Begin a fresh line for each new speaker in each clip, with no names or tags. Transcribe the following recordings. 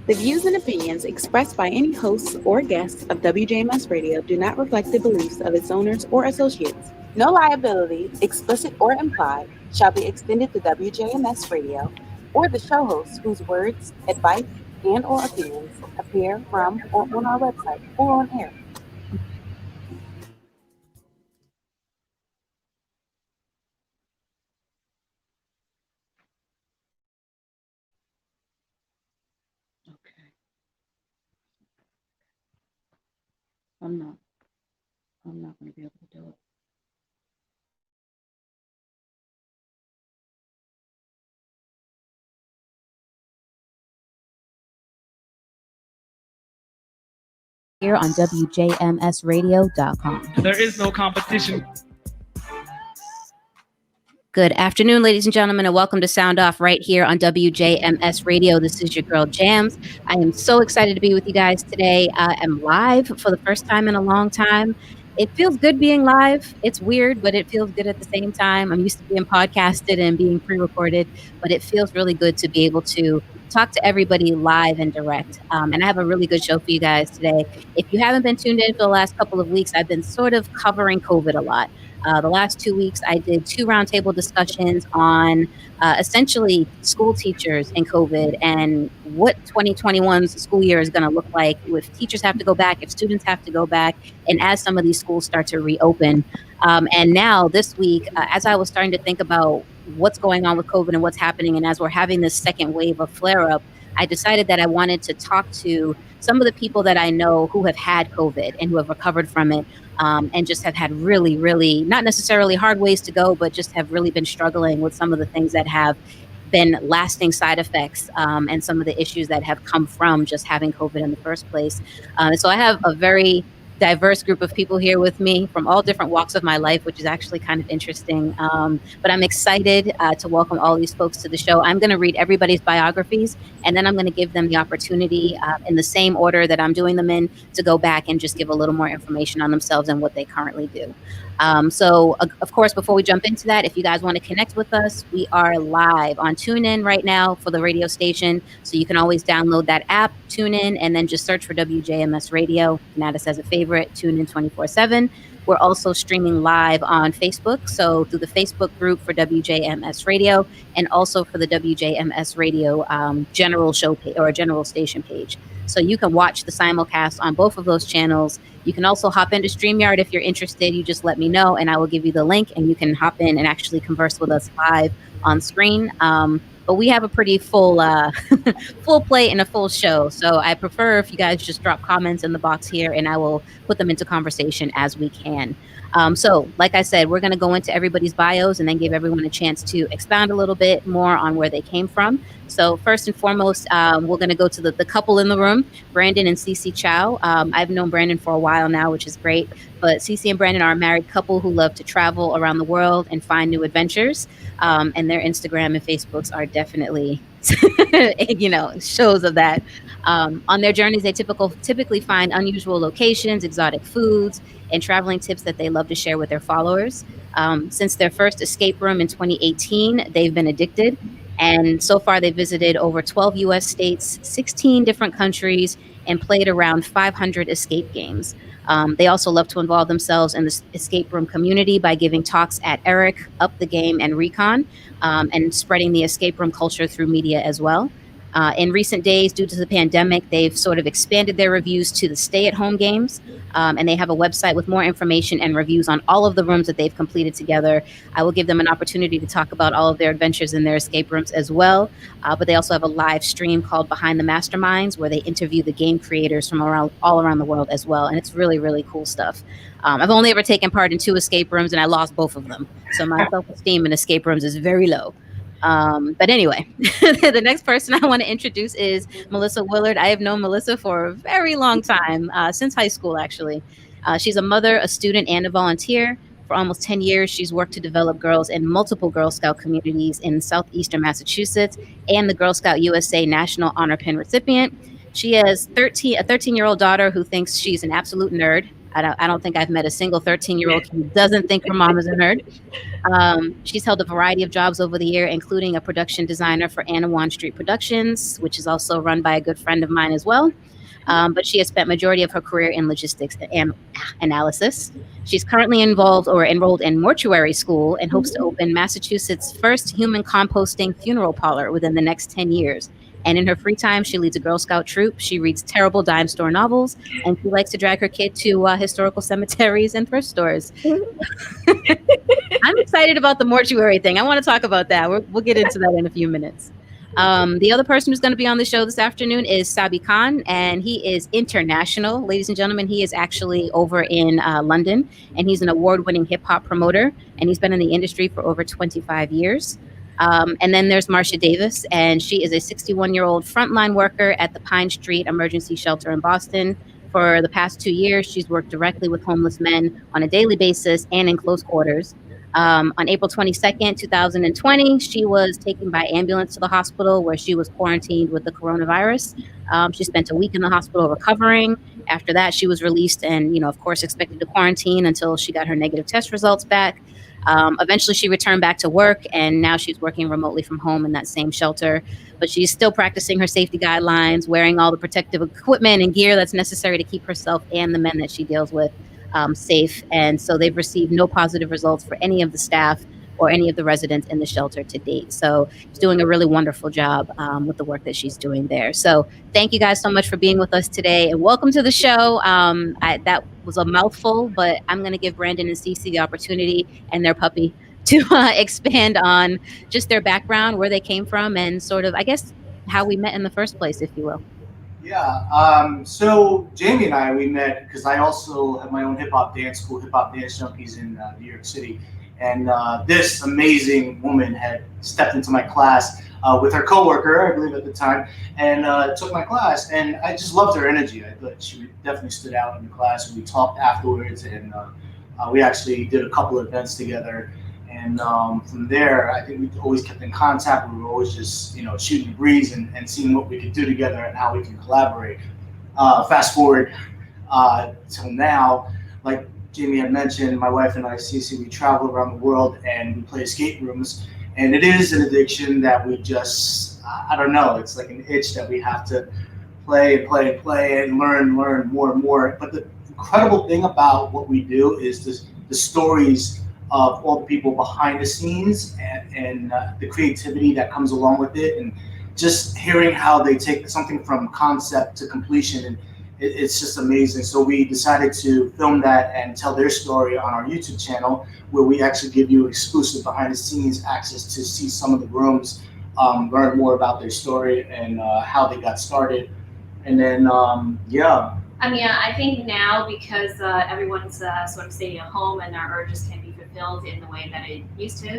The views and opinions expressed by any hosts or guests of WJMS Radio do not reflect the beliefs of its owners or associates. No liability, explicit or implied, shall be extended to WJMS Radio or the show hosts whose words, advice, and/or opinions appear from or on our website or on air. Okay, I'm not. I'm not going to be able to do it.
Here on WJMSradio.com.
There is no competition.
Good afternoon, ladies and gentlemen, and welcome to Sound Off right here on WJMS Radio. This is your girl Jams. I am so excited to be with you guys today. I am live for the first time in a long time. It feels good being live. It's weird, but it feels good at the same time. I'm used to being podcasted and being pre-recorded, but it feels really good to be able to talk to everybody live and direct. And I have a really good show for you guys today. If you haven't been tuned in for the last couple of weeks, I've been sort of covering COVID a lot. The last 2 weeks, I did 2 roundtable discussions on essentially school teachers and COVID and what 2021's school year is going to look like if teachers have to go back, if students have to go back, and as some of these schools start to reopen. And now this week, as I was starting to think about what's going on with COVID and what's happening, and as we're having this second wave of flare-up, I decided that I wanted to talk to some of the people that I know who have had COVID and who have recovered from it, and just have had really, really, not necessarily hard ways to go, but just have really been struggling with some of the things that have been lasting side effects, and some of the issues that have come from just having COVID in the first place. So I have a very diverse group of people here with me from all different walks of my life, which is actually kind of interesting. But I'm excited to welcome all these folks to the show. I'm going to read everybody's biographies, and then I'm going to give them the opportunity in the same order that I'm doing them in to go back and just give a little more information on themselves and what they currently do. So, of course, before we jump into that, if you guys want to connect with us, we are live on TuneIn right now for the radio station. So you can always download that app, TuneIn, and then just search for WJMS Radio and add us as a favorite, TuneIn 24/7. We're also streaming live on Facebook. So through the Facebook group for WJMS Radio and also for the WJMS Radio general show page or general station page. So you can watch the simulcast on both of those channels. You can also hop into StreamYard if you're interested. You just let me know and I will give you the link and you can hop in and actually converse with us live on screen. But we have a pretty full full plate and a full show. So I prefer if you guys just drop comments in the box here and I will put them into conversation as we can. So like I said, we're going to go into everybody's bios and then give everyone a chance to expound a little bit more on where they came from. So first and foremost, we're going to go to the couple in the room, Brandon and Cece Chow. I've known Brandon for a while now, which is great. But Cece and Brandon are a married couple who love to travel around the world and find new adventures. And their Instagram and Facebooks are definitely, shows of that. On their journeys, they typically find unusual locations, exotic foods, and traveling tips that they love to share with their followers. Since their first escape room in 2018, they've been addicted. And so far, they've visited over 12 U.S. states, 16 different countries, and played around 500 escape games. They also love to involve themselves in the escape room community by giving talks at Eric, Up the Game, and Recon, and spreading the escape room culture through media as well. In recent days, due to the pandemic, they've sort of expanded their reviews to the stay-at-home games, and they have a website with more information and reviews on all of the rooms that they've completed together. I will give them an opportunity to talk about all of their adventures in their escape rooms as well, but they also have a live stream called Behind the Masterminds, where they interview the game creators from all around the world as well, and it's really, really cool stuff. I've only ever taken part in 2 escape rooms, and I lost both of them, so my self-esteem in escape rooms is very low. But anyway, the next person I want to introduce is Melissa Willard. I have known Melissa for a very long time, since high school, actually. She's a mother, a student, and a volunteer. For almost 10 years, she's worked to develop girls in multiple Girl Scout communities in southeastern Massachusetts and the Girl Scout USA National Honor Pin recipient. She has a 13-year-old daughter who thinks she's an absolute nerd. I don't think I've met a single 13-year-old who doesn't think her mom is a nerd. She's held a variety of jobs over the year, including a production designer for Anawan Street Productions, which is also run by a good friend of mine as well. But she has spent majority of her career in logistics and analysis. She's currently enrolled in mortuary school and hopes to open Massachusetts' first human composting funeral parlor within the next 10 years. And in her free time, she leads a Girl Scout troop. She reads terrible dime store novels, and she likes to drag her kid to historical cemeteries and thrift stores. I'm excited about the mortuary thing. I want to talk about that. We'll get into that in a few minutes. The other person who's going to be on the show this afternoon is Saby Khan, and he is international. Ladies and gentlemen, he is actually over in London, and he's an award-winning hip-hop promoter, and he's been in the industry for over 25 years. And then there's Marcia Davis, and she is a 61-year-old frontline worker at the Pine Street Emergency Shelter in Boston. For the past 2 years, she's worked directly with homeless men on a daily basis and in close quarters. On April 22nd, 2020, she was taken by ambulance to the hospital where she was quarantined with the coronavirus. She spent a week in the hospital recovering. After that, she was released and, of course, expected to quarantine until she got her negative test results back. Eventually, she returned back to work, and now she's working remotely from home in that same shelter. But she's still practicing her safety guidelines, wearing all the protective equipment and gear that's necessary to keep herself and the men that she deals with safe. And so they've received no positive results for any of the staff or any of the residents in the shelter to date. So she's doing a really wonderful job with the work that she's doing there. So thank you guys so much for being with us today, and welcome to the show. That was a mouthful, but I'm going to give Brandon and Cece the opportunity and their puppy to expand on just their background, where they came from, and sort of, I guess, how we met in the first place, if you will.
Yeah, so Jamie and we met because I also have my own hip-hop dance school, Hip-Hop Dance Junkies in New York City. And this amazing woman had stepped into my class with her coworker, I believe at the time, and took my class. And I just loved her energy. I thought she definitely stood out in the class. We talked afterwards, and we actually did a couple of events together. And from there, I think we always kept in contact. We were always just, shooting the breeze and seeing what we could do together and how we can collaborate. Fast forward till now, like Jamie had mentioned, my wife and I, Cece, we travel around the world and we play escape rooms. And it is an addiction that we just, I don't know, it's like an itch that we have to play and learn more and more. But the incredible thing about what we do is the stories of all the people behind the scenes and the creativity that comes along with it, and just hearing how they take something from concept to completion, and it's just amazing. So we decided to film that and tell their story on our YouTube channel, where we actually give you exclusive behind the scenes access to see some of the rooms, learn more about their story and how they got started. And then,
I think now, because everyone's sort of staying at home and their urges can be fulfilled in the way that it used to,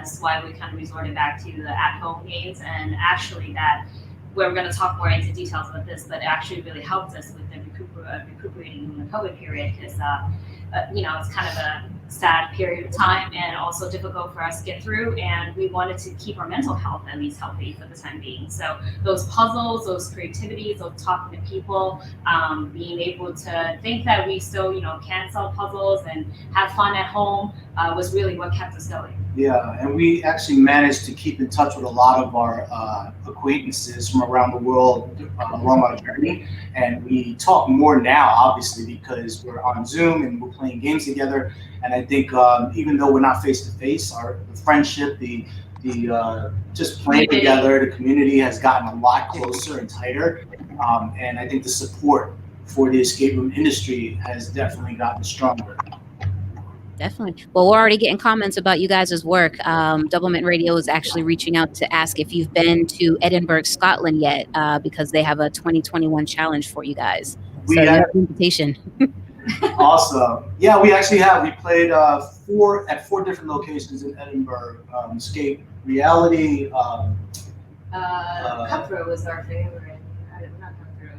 this is why we kind of resorted back to the at-home games. And actually that, we're going to talk more into details about this, but it actually really helped us with the recuperating in the COVID period, because it's kind of a sad period of time and also difficult for us to get through, and we wanted to keep our mental health at least healthy for the time being. So those puzzles, those creativities, those talking to people, being able to think that we still can solve puzzles and have fun at home was really what kept us going.
Yeah, and we actually managed to keep in touch with a lot of our acquaintances from around the world along our journey. And we talk more now, obviously, because we're on Zoom and we're playing games together. And I think even though we're not face to face, the friendship, the just playing together, the community has gotten a lot closer and tighter. And I think the support for the escape room industry has definitely gotten stronger.
Definitely. Well, we're already getting comments about you guys' work. Doublemint Radio is actually reaching out to ask if you've been to Edinburgh, Scotland yet, because they have a 2021 challenge for you guys.
We
so
have
an invitation.
Awesome. Yeah, we actually have. We played at four different locations in Edinburgh. Escape Reality.
Cutthroat was our favorite. Not Cutthroat.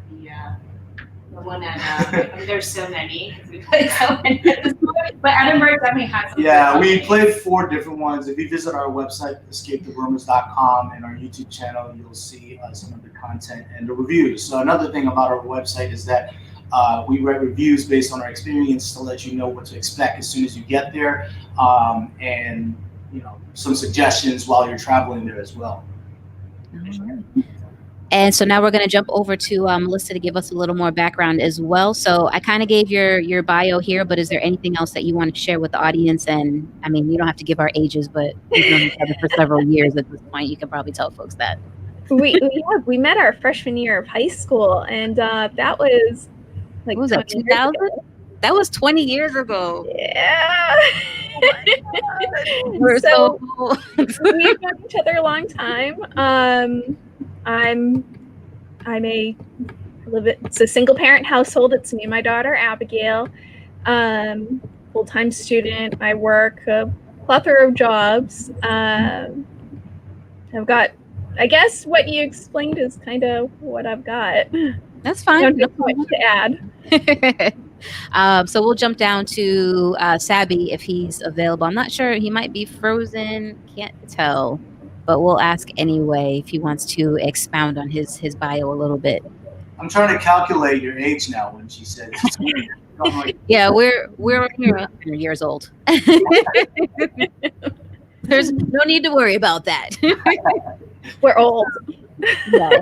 The one that there's so many because we played so many at this point. But Edinburgh definitely has some.
Yeah, we played 4 different ones. If you visit our website, ESCAPETHEROOMers.com, and our YouTube channel, you'll see some of the content and the reviews. So another thing about our website is that We write reviews based on our experience to let you know what to expect as soon as you get there, and some suggestions while you're traveling there as well.
And so now we're going to jump over to Melissa to give us a little more background as well. So I kind of gave your bio here, but is there anything else that you want to share with the audience? And I mean, you don't have to give our ages, but we've known each other for several years at this point. You can probably tell folks that.
We met our freshman year of high school, and that was like,
what was that, 2000? That was 20 years ago.
Yeah.
We're so cool.
We've known each other a long time. It's a single parent household. It's me and my daughter Abigail. Full-time student. I work a plethora of jobs. I've got, I guess what you explained is kind of what I've got.
That's fine.
I don't have much to add.
So we'll jump down to Saby if he's available. I'm not sure. He might be frozen. Can't tell. But we'll ask anyway if he wants to expound on his bio a little bit.
I'm trying to calculate your age now when she said it.
Yeah, we're 100 years old. There's no need to worry about that.
We're old.
Yeah,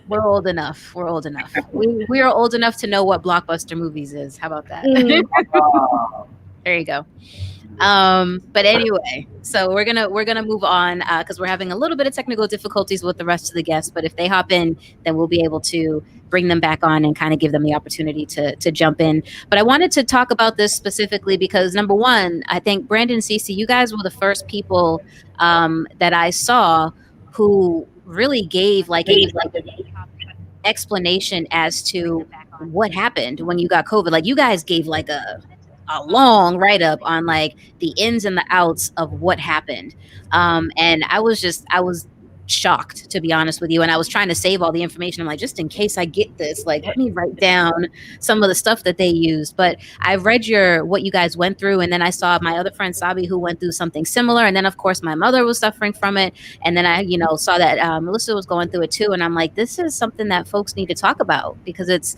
we're old enough. We're old enough. We are old enough to know what Blockbuster Movies is. How about that? There you go. But anyway, so we're gonna move on because we're having a little bit of technical difficulties with the rest of the guests. But if they hop in, then we'll be able to bring them back on and kind of give them the opportunity to jump in. But I wanted to talk about this specifically because number one, I think Brandon and Cece, you guys were the first people that I saw who really gave like an explanation as to what happened when you got COVID. Like you guys gave like a long write-up on like the ins and the outs of what happened. And I was shocked, to be honest with you. And I was trying to save all the information. I'm like, just in case I get this, like, let me write down some of the stuff that they used. But I read what you guys went through. And then I saw my other friend, Saby, who went through something similar. And then, of course, my mother was suffering from it. And then I, saw that Melissa was going through it too. And I'm like, this is something that folks need to talk about because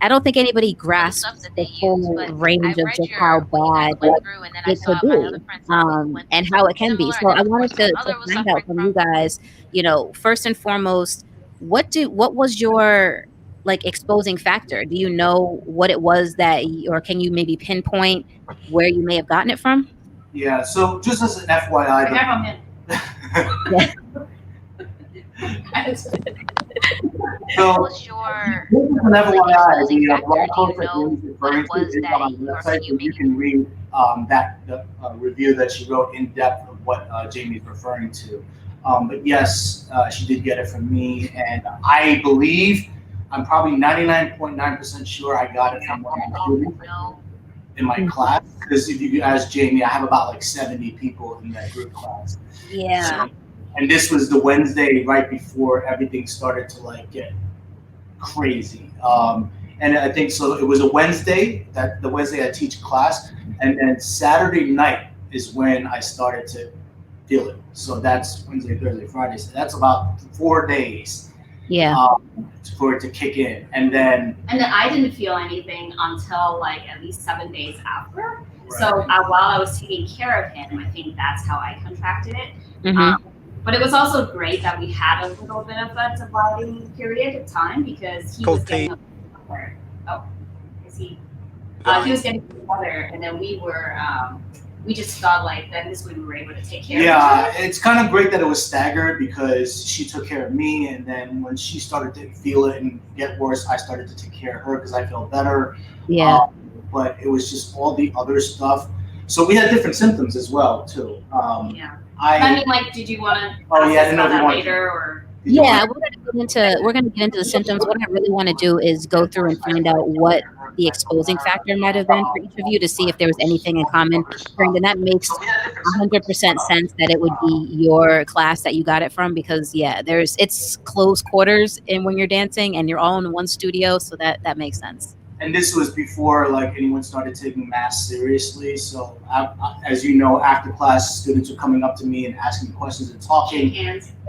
I don't think anybody grasps the full range of just how bad it could be and how it can be. So I wanted to find out from you guys, first and foremost, what was your like exposing factor? Do you know what it was or can you maybe pinpoint where you may have gotten it from?
Yeah. So just as an FYI. So, whenever you can read the review that she wrote in depth of what Jamie's referring to. But yes, she did get it from me, and I believe I'm probably 99.9% sure I got it from one of my students in my class. Because if you ask Jamie, I have about like 70 people in that group class.
Yeah.
And this was the Wednesday right before everything started to like get crazy. And I think so it was a Wednesday, the Wednesday I teach class. And then Saturday night is when I started to feel it. So that's Wednesday, Thursday, Friday. So that's about 4 days.
Yeah.
For it to kick in. And then
I didn't feel anything until like at least 7 days after. Right. So while I was taking care of him, I think that's how I contracted it.
Mm-hmm.
But it was also great that we had a little bit of a dividing period of time because he was getting better. Oh, is he? He was getting better, and then we were. We just felt like that this way we were able to take care of each other.
Yeah, it's kind of great that it was staggered because she took care of me, and then when she started to feel it and get worse, I started to take care of her because I felt better.
Yeah.
But it was just all the other stuff. So we had different symptoms as well too.
Yeah. I mean, like, did you want to
ask
about that later, or?
Yeah, we're gonna get into the symptoms. What I really want to do is go through and find out what the exposing factor might have been for each of you to see if there was anything in common. Brandon, that makes 100% sense that it would be your class that you got it from because it's close quarters and when you're dancing and you're all in one studio, so that makes sense.
And this was before like anyone started taking math seriously. So as you know, after class, students were coming up to me and asking questions and talking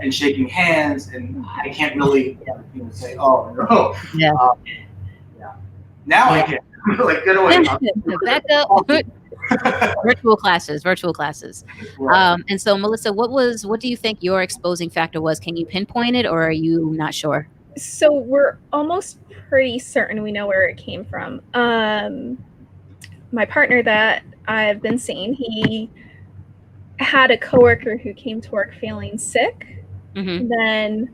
and shaking hands. And I can't really say, oh, no.
Yeah.
Now I can. Like, get away.
Back up. Virtual classes.
Right.
And so, Melissa, what do you think your exposing factor was? Can you pinpoint it, or are you not sure?
So we're almost pretty certain we know where it came from. My partner that I've been seeing, he had a coworker who came to work feeling sick.
Mm-hmm.
Then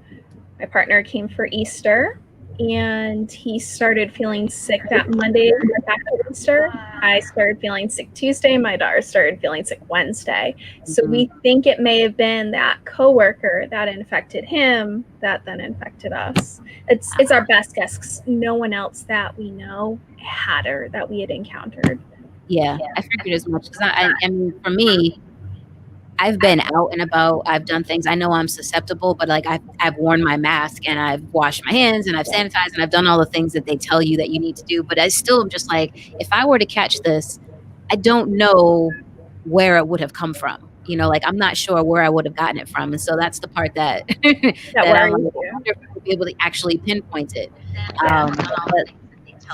my partner came for Easter, and he started feeling sick that Monday after Easter. I started feeling sick Tuesday. My daughter started feeling sick Wednesday. So we think it may have been that coworker that infected him that then infected us. It's our best guess 'cause no one else that we know had her that we had encountered.
Yeah, I figured as much. Because I mean, for me, I've been out and about. I've done things. I know I'm susceptible, but like I've worn my mask and I've washed my hands and I've sanitized and I've done all the things that they tell you that you need to do. But I still am just like, if I were to catch this, I don't know where it would have come from. You know, like I'm not sure where I would have gotten it from. And so that's the part that I'm like, I wonder if I would be able to actually pinpoint it.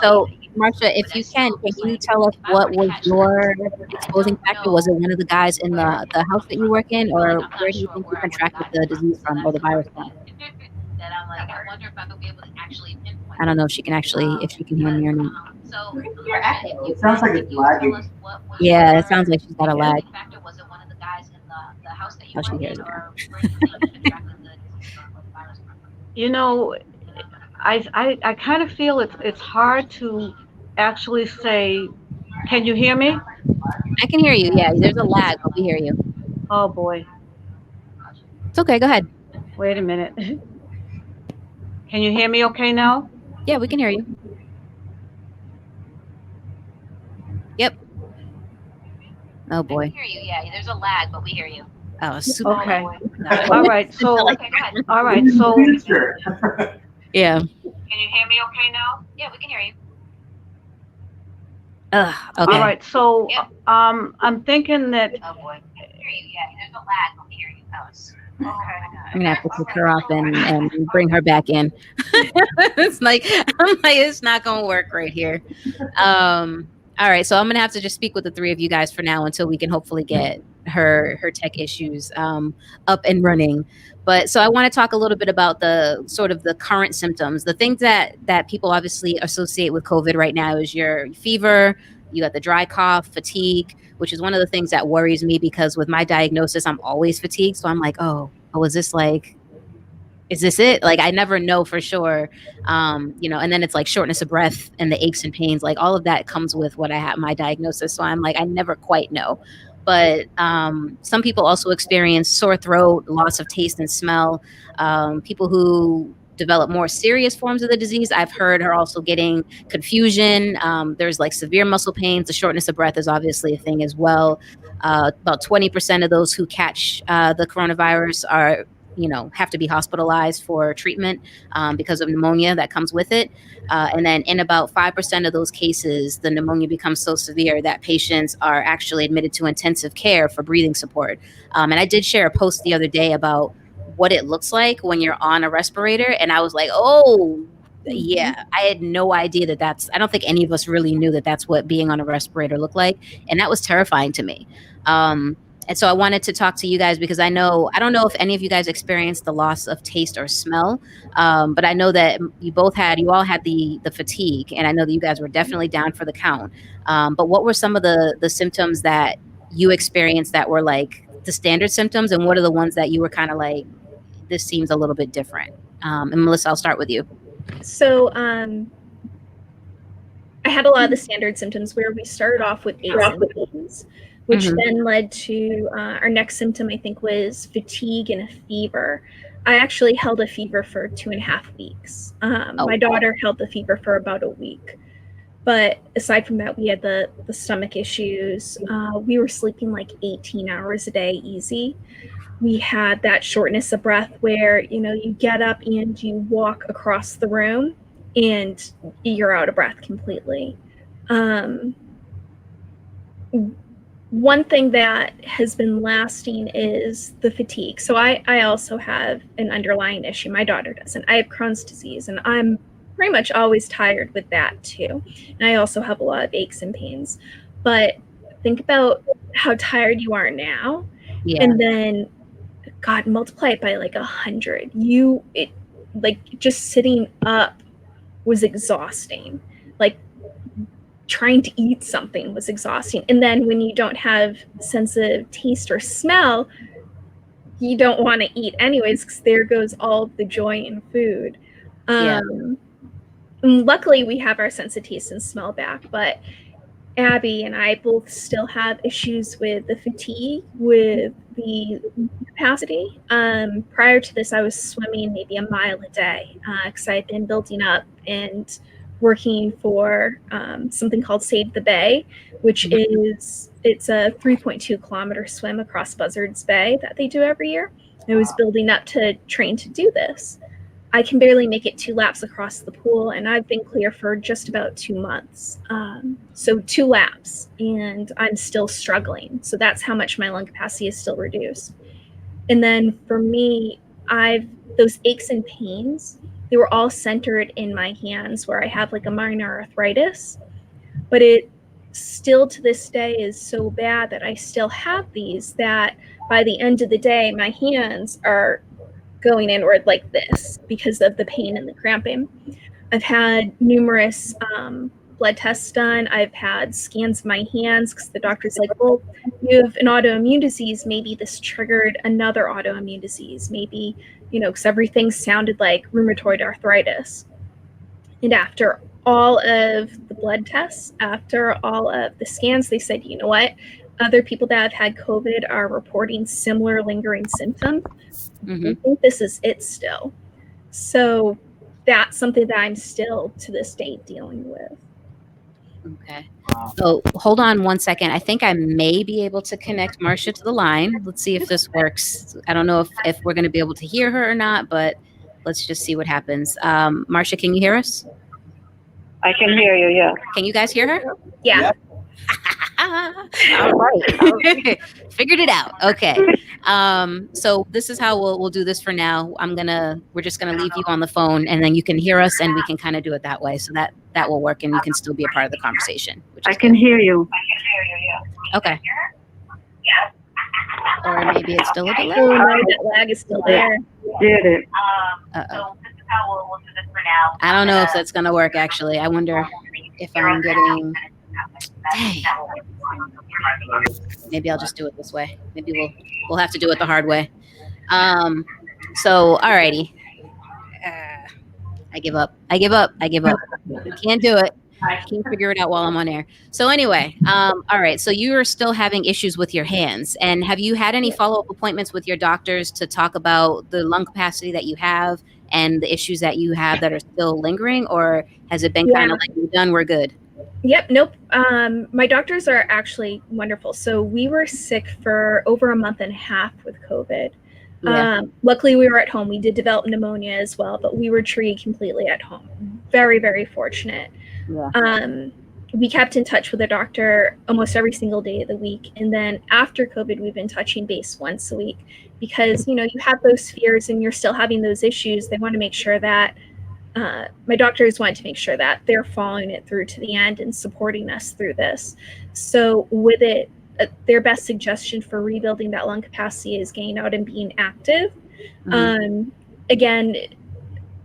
So, Marcia, if you can you tell us what was your exposing factor? Was it one of the guys in the house that you work in, or where do you think you contracted the disease from or the virus from? I don't know if she can hear me or not.
It sounds like it's lagging.
Yeah, it sounds like she's got a lag. Oh, she hears it.
You know, I kind of feel it's hard to actually say, can you hear me?
I can hear you. Yeah, there's a lag, but we hear you.
Oh boy.
It's okay. Go ahead.
Wait a minute. Can you hear me okay now?
Yeah, we can hear you. Yep. Oh boy.
I can hear you. Yeah, there's a lag, but we hear you.
Oh, super.
Okay. All right. So. All right. So.
Yeah.
Can you hear me okay now?
Yeah, we can hear you.
Okay.
All right. So, I'm thinking that.
Oh boy. I can hear you. Yeah, there's a lag, but we hear you.
Okay.
I'm gonna have to kick her off and bring her back in. I'm like, it's not gonna work right here. All right, so I'm gonna have to just speak with the three of you guys for now until we can hopefully get her tech issues up and running. But so I want to talk a little bit about the sort of the current symptoms. The things that people obviously associate with COVID right now is your fever, you got the dry cough, fatigue, which is one of the things that worries me because with my diagnosis, I'm always fatigued. So I'm like, oh, is this it? Like, I never know for sure. And then it's like shortness of breath and the aches and pains, like all of that comes with what I have, my diagnosis. So I'm like, I never quite know. But some people also experience sore throat, loss of taste and smell. People who develop more serious forms of the disease, I've heard, are also getting confusion. There's like severe muscle pains. The shortness of breath is obviously a thing as well. About 20% of those who catch the coronavirus have to be hospitalized for treatment because of pneumonia that comes with it. And then in about 5% of those cases, the pneumonia becomes so severe that patients are actually admitted to intensive care for breathing support. And I did share a post the other day about what it looks like when you're on a respirator. And I was like, oh, yeah, I had no idea I don't think any of us really knew that that's what being on a respirator looked like. And that was terrifying to me. And so I wanted to talk to you guys because I don't know if any of you guys experienced the loss of taste or smell, but I know that you all had the fatigue, and I know that you guys were definitely down for the count. But what were some of the symptoms that you experienced that were like the standard symptoms, and what are the ones that you were kind of like, this seems a little bit different? And Melissa, I'll start with you.
So I had a lot of the standard symptoms where we started off with aches and pains, which then led to our next symptom, I think, was fatigue and a fever. I actually held a fever for 2.5 weeks. My daughter held the fever for about a week. But aside from that, we had the stomach issues. We were sleeping like 18 hours a day easy. We had that shortness of breath where, you get up and you walk across the room and you're out of breath completely. One thing that has been lasting is the fatigue. So I also have an underlying issue. My daughter doesn't. I have Crohn's disease, and I'm pretty much always tired with that too. And I also have a lot of aches and pains. But think about how tired you are now, and then God, multiply it by like 100. Like just sitting up was exhausting. Like trying to eat something was exhausting. And then when you don't have sense of taste or smell, you don't want to eat anyways, because there goes all of the joy in food. Luckily, we have our sense of taste and smell back, but Abby and I both still have issues with the fatigue, with the capacity. Prior to this, I was swimming maybe a mile a day because I had been building up and working for something called Save the Bay, which it's a 3.2 kilometer swim across Buzzards Bay that they do every year. I was building up to train to do this. I can barely make it 2 laps across the pool, and I've been clear for just about 2 months. So 2 laps, and I'm still struggling. So that's how much my lung capacity is still reduced. And then for me, those aches and pains, they were all centered in my hands where I have like a minor arthritis, but it still to this day is so bad that I still have these, that by the end of the day, my hands are going inward like this because of the pain and the cramping. I've had numerous blood tests done. I've had scans of my hands because the doctor's like, well, you have an autoimmune disease. Maybe this triggered another autoimmune disease. Maybe, because everything sounded like rheumatoid arthritis. And after all of the blood tests, after all of the scans, they said, you know what? Other people that have had COVID are reporting similar lingering symptoms. I think this is it still. So that's something that I'm still to this day dealing with.
Okay. So hold on one second. I think I may be able to connect Marcia to the line. Let's see if this works. I don't know if we're going to be able to hear her or not, but let's just see what happens. Marcia, can you hear us?
I can hear you, yeah.
Can you guys hear her?
Yeah.
All right. Figured it out. Okay. So this is how we'll do this for now. We're just gonna leave you on the phone, and then you can hear us, and we can kind of do it that way. So that will work, and you can still be a part of the conversation.
I can hear you.
Okay. Or maybe it's still a delay.
Oh, no, that lag is still there.
Did it?
So this is how we'll do this for now.
I don't know if that's gonna work. Actually, I wonder if I'm getting. Dang. Maybe I'll just do it this way. Maybe we'll have to do it the hard way. So alrighty. I give up. Can't do it. Can't figure it out while I'm on air. So anyway, all right. So you are still having issues with your hands, and have you had any follow-up appointments with your doctors to talk about the lung capacity that you have and the issues that you have that are still lingering, or has it been kind of like, we're done, we're good?
Yep. Nope. My doctors are actually wonderful. So we were sick for over a month and a half with COVID. Yeah. Luckily, we were at home. We did develop pneumonia as well, but we were treated completely at home. Very, very fortunate. Yeah. We kept in touch with the doctor almost every single day of the week. And then after COVID, we've been touching base once a week because, you have those fears and you're still having those issues. They want to make sure that my doctors wanted to make sure that they're following it through to the end and supporting us through this. So with it, their best suggestion for rebuilding that lung capacity is getting out and being active. Again,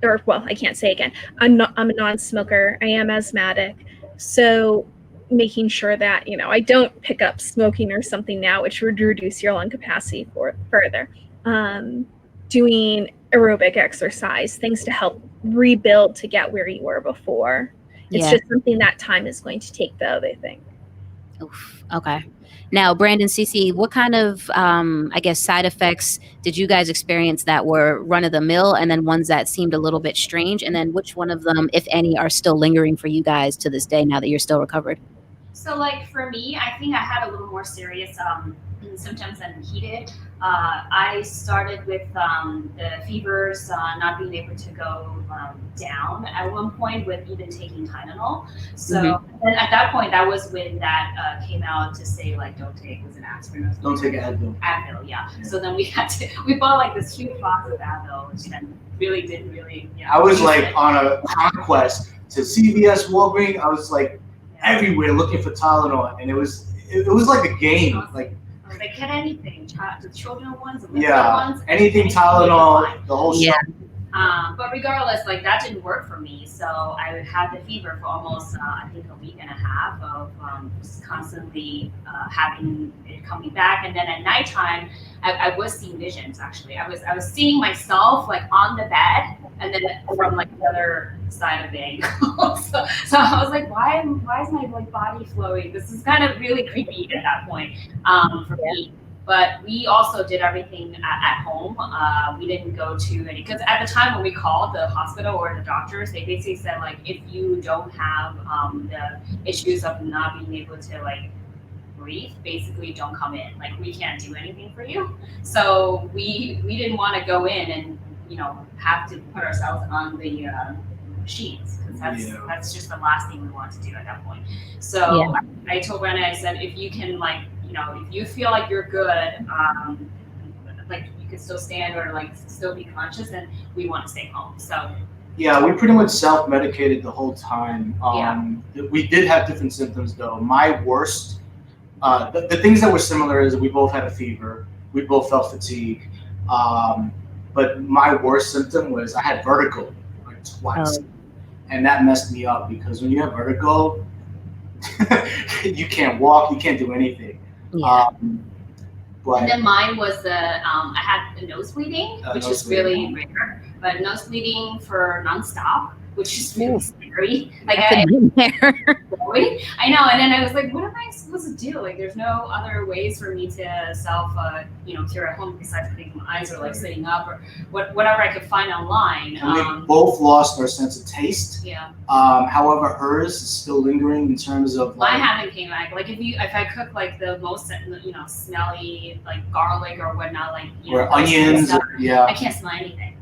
I can't say again. I'm a non-smoker. I am asthmatic. So making sure that, I don't pick up smoking or something now, which would reduce your lung capacity further. Doing aerobic exercise, things to help rebuild to get where you were before. It's just something that time is going to take, though, they think.
Oof, okay. Now, Brandon, Cece, what kind of, side effects did you guys experience that were run-of-the-mill and then ones that seemed a little bit strange? And then which one of them, if any, are still lingering for you guys to this day now that you're still recovered?
So, for me, I think I had a little more serious symptoms than he did. I started with the fevers not being able to go down at one point with even taking Tylenol. So and at that point, that was when that came out to say like, don't take, was an aspirin or something.
Don't take Advil.
Advil, yeah. So then we bought like this huge box of Advil, which then really didn't really.
I was like on a conquest to CVS, Walgreens. I was like everywhere looking for Tylenol, and it was like a game. Like
get anything, the children ones, the ones,
anything Tylenol, the whole shit.
But regardless, like that didn't work for me. So I had the fever for almost, I think, a week and a half of just constantly having it coming back. And then at nighttime, I was seeing visions. Actually, I was seeing myself like on the bed, and then from like the other side of the ankle. so I was like, why is my like body flowing? This is kind of really creepy at that point for me. But we also did everything at home. We didn't go to any, because at the time when we called the hospital or the doctors, they basically said like, if you don't have the issues of not being able to like breathe, basically don't come in. Like we can't do anything for you. So we didn't want to go in and have to put ourselves on the machines, because that's just the last thing we want to do at that point. So I told Brenda, I said, if you can like, if you feel like you're good, like you can still stand or like still be conscious, and we want to stay home. So
yeah, we pretty much self-medicated the whole time. We did have different symptoms though. My worst, the things that were similar is we both had a fever, we both felt fatigue, but my worst symptom was I had vertigo like twice, and that messed me up, because when you have vertigo, you can't walk, you can't do anything.
And then mine was I had a nose bleeding, which is really rare, but nose bleeding for nonstop, which is really scary. Like I know, and then I was like, what am I supposed to do? Like, there's no other ways for me to self, cure at home besides putting my eyes or like sitting up or whatever I could find online.
And we both lost our sense of taste.
Yeah.
However, hers is still lingering in terms of.
Like, mine haven't came back. Like if I cook like the most smelly like garlic or whatnot, like
or onions,
stuff,
yeah.
I can't smell anything.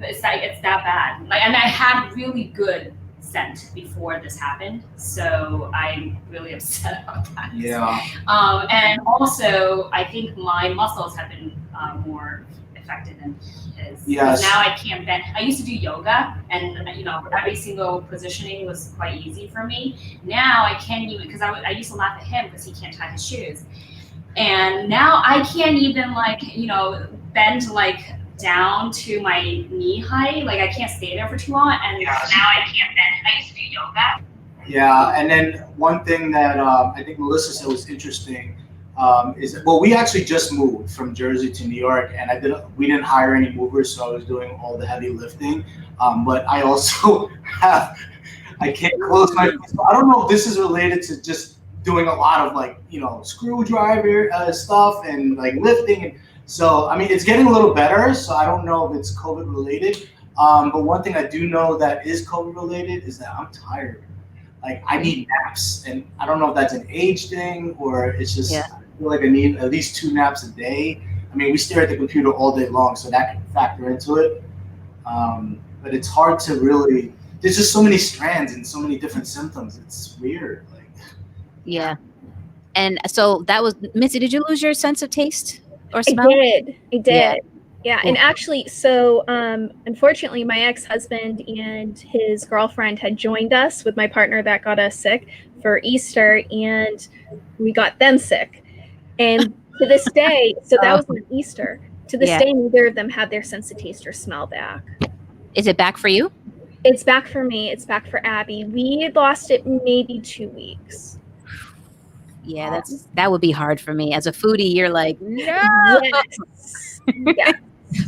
It's that bad. Like, and I had really good scent before this happened, so I'm really upset about that.
Yeah.
And also, I think my muscles have been more affected than his.
Yes.
Now I can't bend. I used to do yoga, and every single positioning was quite easy for me. Now I can't even, because I used to laugh at him because he can't tie his shoes, and now I can't even bend like down to my knee height. Like I can't stay there for too long, and now I can't bend. I used to do yoga.
Yeah, and then one thing that I think Melissa said was interesting is that, we actually just moved from Jersey to New York, and we didn't hire any movers, so I was doing all the heavy lifting. But I also I can't close my. So I don't know if this is related to just doing a lot of screwdriver stuff and like lifting and. So, I mean, it's getting a little better, so I don't know if it's COVID related. But one thing I do know that is COVID related is that I'm tired. Like, I need naps, and I don't know if that's an age thing or it's just, I feel like I need at least 2 naps a day. I mean, we stare at the computer all day long, so that can factor into it. But it's hard to really, there's just so many strands and so many different symptoms. It's weird.
Yeah. And so that was, Missy, did you lose your sense of taste? Or smell?
I did. Yeah. And actually, so unfortunately, my ex-husband and his girlfriend had joined us with my partner that got us sick for Easter, and we got them sick. And to this day, so that was on Easter. To this day, neither of them had their sense of taste or smell back.
Is it back for you?
It's back for me. It's back for Abby. We lost it maybe 2 weeks.
Yeah, that would be hard for me. As a foodie, you're like, no.
Yes. Yes.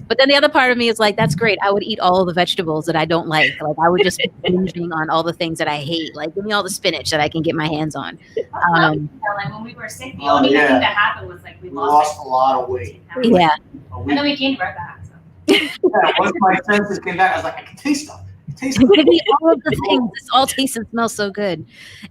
But then the other part of me is like, that's great. I would eat all the vegetables that I don't like. Like I would just be binging on all the things that I hate. Like give me all the spinach that I can get my hands on.
Like when we were sick, the only thing that happened was like we lost
a lot of weight.
Yeah.
And then we gained right back. So.
Yeah, once my senses came back, I was like, I can taste stuff. Tastes
Give me all of the things. This all tastes and smells so good.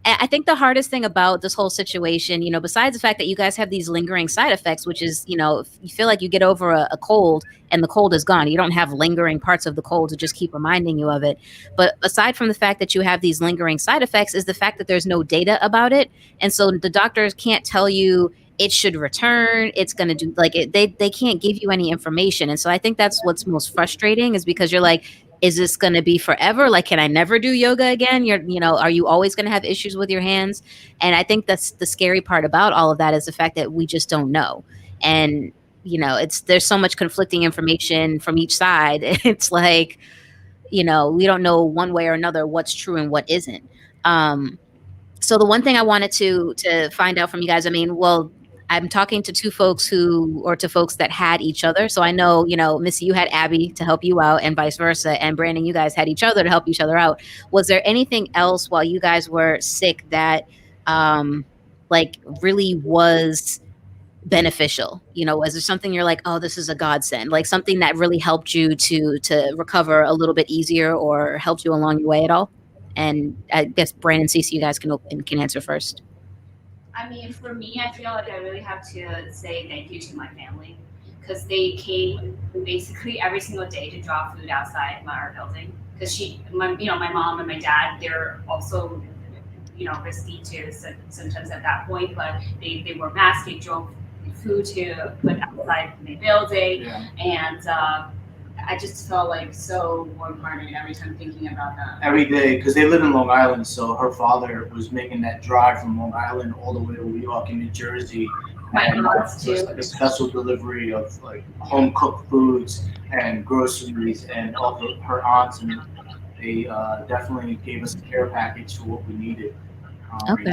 And I think the hardest thing about this whole situation, besides the fact that you guys have these lingering side effects, which is, if you feel like you get over a cold and the cold is gone, you don't have lingering parts of the cold to just keep reminding you of it. But aside from the fact that you have these lingering side effects is the fact that there's no data about it. And so the doctors can't tell you it should return. It's going to do they can't give you any information. And so I think that's what's most frustrating is because you're like, is this going to be forever? Like, can I never do yoga again? Are you always going to have issues with your hands? And I think that's the scary part about all of that is the fact that we just don't know. And, there's so much conflicting information from each side. It's like, we don't know one way or another what's true and what isn't. So the one thing I wanted to find out from you guys, I'm talking to folks that had each other. So I know, Missy, you had Abby to help you out and vice versa. And Brandon, you guys had each other to help each other out. Was there anything else while you guys were sick that really was beneficial? Was there something you're like, oh, this is a godsend, like something that really helped you to recover a little bit easier or helped you along your way at all? And I guess Brandon, Cece, you guys can answer first.
For me, I feel like I really have to say thank you to my family because they came basically every single day to drop food outside our building. Because my mom and my dad, they're also, risky to symptoms at that point, but they were masked, they drove food to put outside the building, and I just felt like so warm-hearted every time thinking about that.
Every day, because they live in Long Island, so her father was making that drive from Long Island all the way to Weehawken, New Jersey.
My aunt's too.
Like a special delivery of like home-cooked foods and groceries, and all of her aunts, and they definitely gave us a care package for what we needed.
Okay.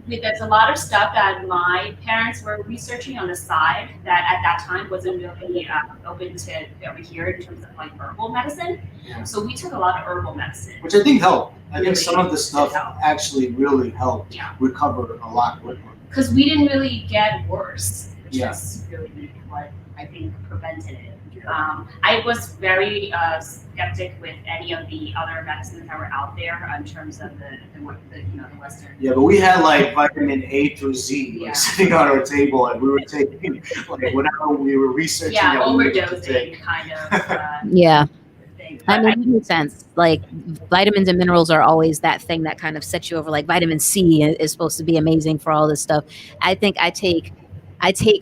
There's a lot of stuff that my parents were researching on the side that at that time wasn't really open to over here in terms of like herbal medicine.
Yeah.
So we took a lot of herbal medicine.
Which I think helped. I think
Really
some of the stuff
helped.
actually really helped
Yeah.
recover a lot quicker.
Because we didn't really get worse, which
Yeah.
is really what I think prevented it. I was very skeptic with any of the other medicines that were out there in terms of the Western.
Yeah, but we had like vitamin A through Z
Yeah.
sitting on our table, and we were taking like whatever we were researching.
Yeah,
that we needed to take.
overdosing kind of
Yeah.
thing.
It makes sense. Like vitamins and minerals are always that thing that kind of sets you over. Like vitamin C is supposed to be amazing for all this stuff. I think I take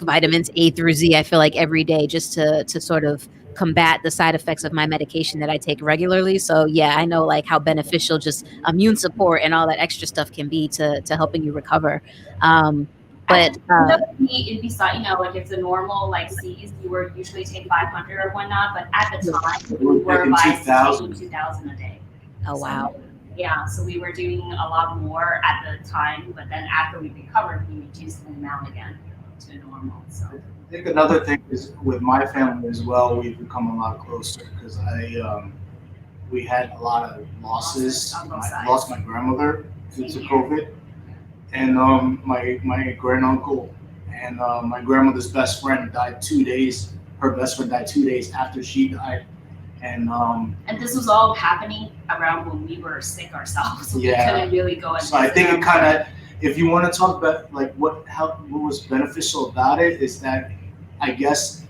vitamins A through Z, I feel like every day just to sort of combat the side effects of my medication that I take regularly. So yeah, I know like how beneficial just immune support and all that extra stuff can be to helping you recover. But
it'd be like if the normal like C's, you were usually take 500 or whatnot, but at the time we were by 2,000 a day.
oh wow.
So, yeah, so we were doing a lot more at the time, but then after we recovered, we reduced the amount again to normal. So
I think another thing is with my family as well, we've become a lot closer because we had a lot of losses.
On both
I
sides.
lost my grandmother due to
Same here.
COVID, and my granduncle and my grandmother's best friend died 2 days. Her best friend died 2 days after she died, and
this was all happening around when we were sick ourselves, so
Yeah.
we couldn't really go.
so I think it kind of, if you want to talk about like what was beneficial about it, is that I guess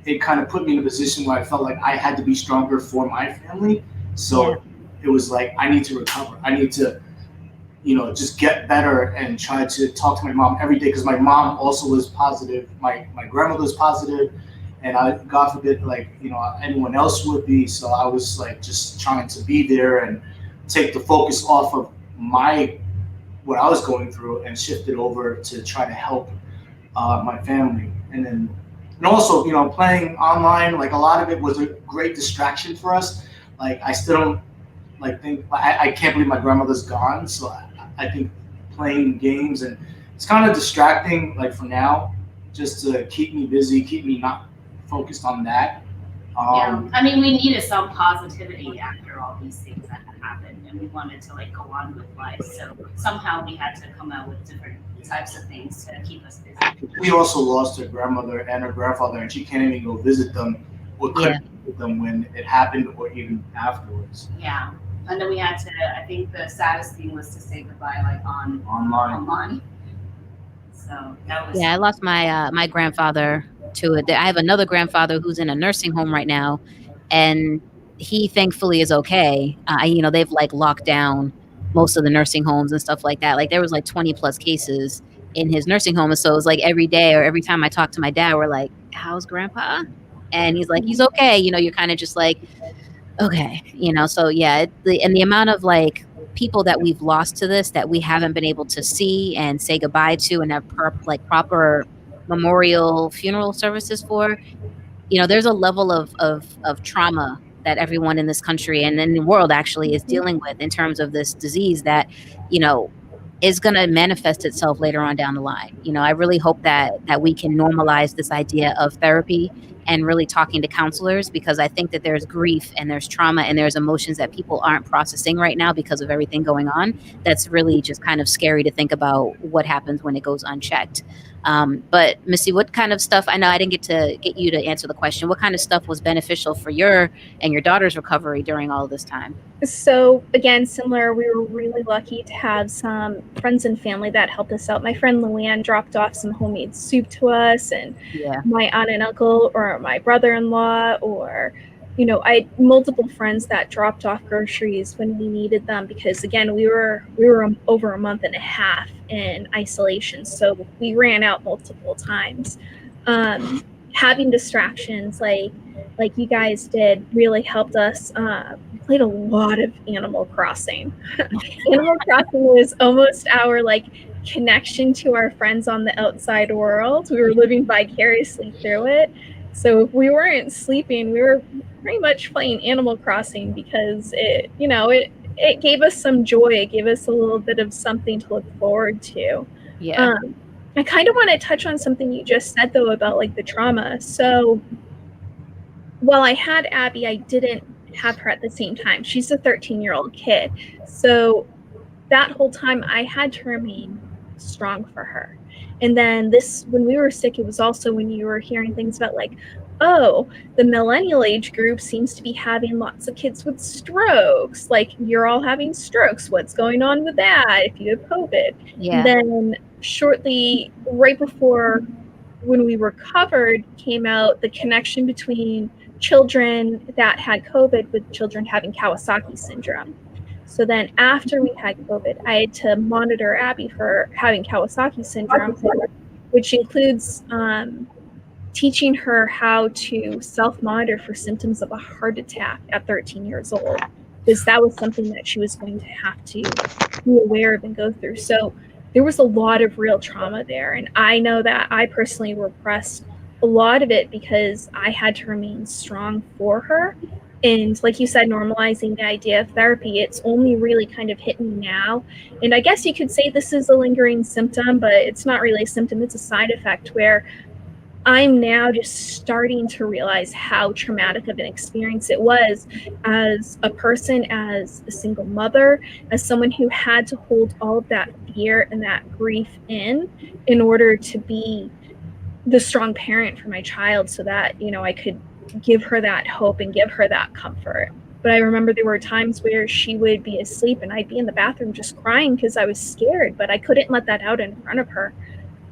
it kind of put me in a position where I felt like I had to be stronger for my family. So it was like, I need to recover. I need to, just get better and try to talk to my mom every day, because my mom also was positive. My grandmother was positive, and God forbid, anyone else would be. So I was like just trying to be there and take the focus off of what I was going through and shift it over to try to help my family. And also, playing online, like a lot of it was a great distraction for us. Like I still don't think, I can't believe my grandmother's gone. So I think playing games, and it's kind of distracting, like for now, just to keep me busy, keep me not focused on that.
We needed some positivity after all these things that had happened, and we wanted to go on with life. So somehow we had to come out with different types of things to keep us busy.
We also lost her grandmother and her grandfather, and she can't even go visit them or couldn't visit them when it happened or even afterwards.
Yeah. And then we had to, I think the saddest thing was to say goodbye like online. So that was.
Yeah, I lost my grandfather to it. I have another grandfather who's in a nursing home right now, and he thankfully is okay. They've like locked down most of the nursing homes and stuff like that. Like there was like 20 plus cases in his nursing home, and so it was like every day or every time I talk to my dad, we're like, "How's Grandpa?" And he's like, "He's okay." You're kind of just like, okay, So yeah, the amount of like people that we've lost to this that we haven't been able to see and say goodbye to and have proper memorial funeral services for, there's a level of trauma that everyone in this country and in the world actually is dealing with in terms of this disease that, is going to manifest itself later on down the line. I really hope that we can normalize this idea of therapy and really talking to counselors, because I think that there's grief and there's trauma and there's emotions that people aren't processing right now because of everything going on. That's really just kind of scary to think about what happens when it goes unchecked. But Missy, what kind of stuff, I know I didn't get you to answer the question, what kind of stuff was beneficial for your and your daughter's recovery during all of this time?
So again, similar, we were really lucky to have some friends and family that helped us out. My friend Luann dropped off some homemade soup to us, and my aunt and uncle or my brother-in-law, or I had multiple friends that dropped off groceries when we needed them, because again, we were over a month and a half in isolation, so we ran out multiple times. Having distractions like you guys did really helped us. Played a lot of Animal Crossing. Animal Crossing was almost our connection to our friends on the outside world. We were living vicariously through it. So if we weren't sleeping, we were pretty much playing Animal Crossing, because it gave us some joy. It gave us a little bit of something to look forward to.
Yeah.
I kind of want to touch on something you just said, though, about the trauma. So while I had Abby, I didn't have her at the same time. She's a 13-year-old kid. So that whole time I had to remain strong for her. And then when we were sick, it was also when you were hearing things about the millennial age group seems to be having lots of kids with strokes. You're all having strokes. What's going on with that if you have COVID?
Yeah.
And then shortly, right before when we recovered, came out the connection between children that had COVID with children having Kawasaki syndrome. So then after we had COVID, I had to monitor Abby for having Kawasaki syndrome, which includes teaching her how to self-monitor for symptoms of a heart attack at 13 years old, because that was something that she was going to have to be aware of and go through. So there was a lot of real trauma there. And I know that I personally repressed a lot of it because I had to remain strong for her. And like you said, normalizing the idea of therapy, it's only really kind of hit me now. And I guess you could say this is a lingering symptom, but it's not really a symptom, it's a side effect, where I'm now just starting to realize how traumatic of an experience it was as a person, as a single mother, as someone who had to hold all of that fear and that grief in order to be the strong parent for my child, so that, I could give her that hope and give her that comfort. But I remember there were times where she would be asleep and I'd be in the bathroom just crying because I was scared, but I couldn't let that out in front of her.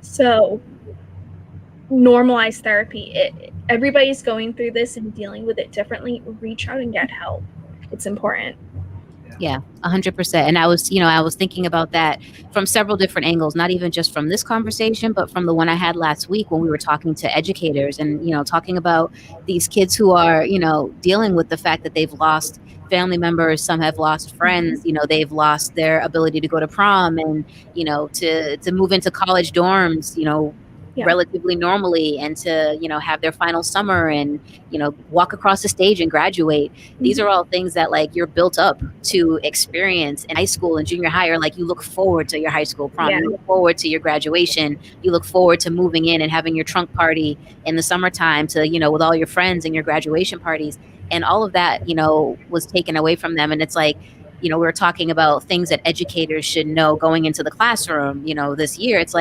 So normalize therapy. Everybody's going through this and dealing with it differently. Reach out and get help. It's important.
Yeah, 100%. And I was thinking about that from several different angles, not even just from this conversation, but from the one I had last week when we were talking to educators and, talking about these kids who are, dealing with the fact that they've lost family members. Some have lost friends, they've lost their ability to go to prom and, to move into college dorms, relatively normally, and to have their final summer and walk across the stage and graduate. These are all things that you're built up to experience in high school and junior high, or you look forward to your high school prom, you look forward to your graduation, you look forward to moving in and having your trunk party in the summertime, to with all your friends and your graduation parties, and all of that was taken away from them. And it's we were talking about things that educators should know going into the classroom this year. It's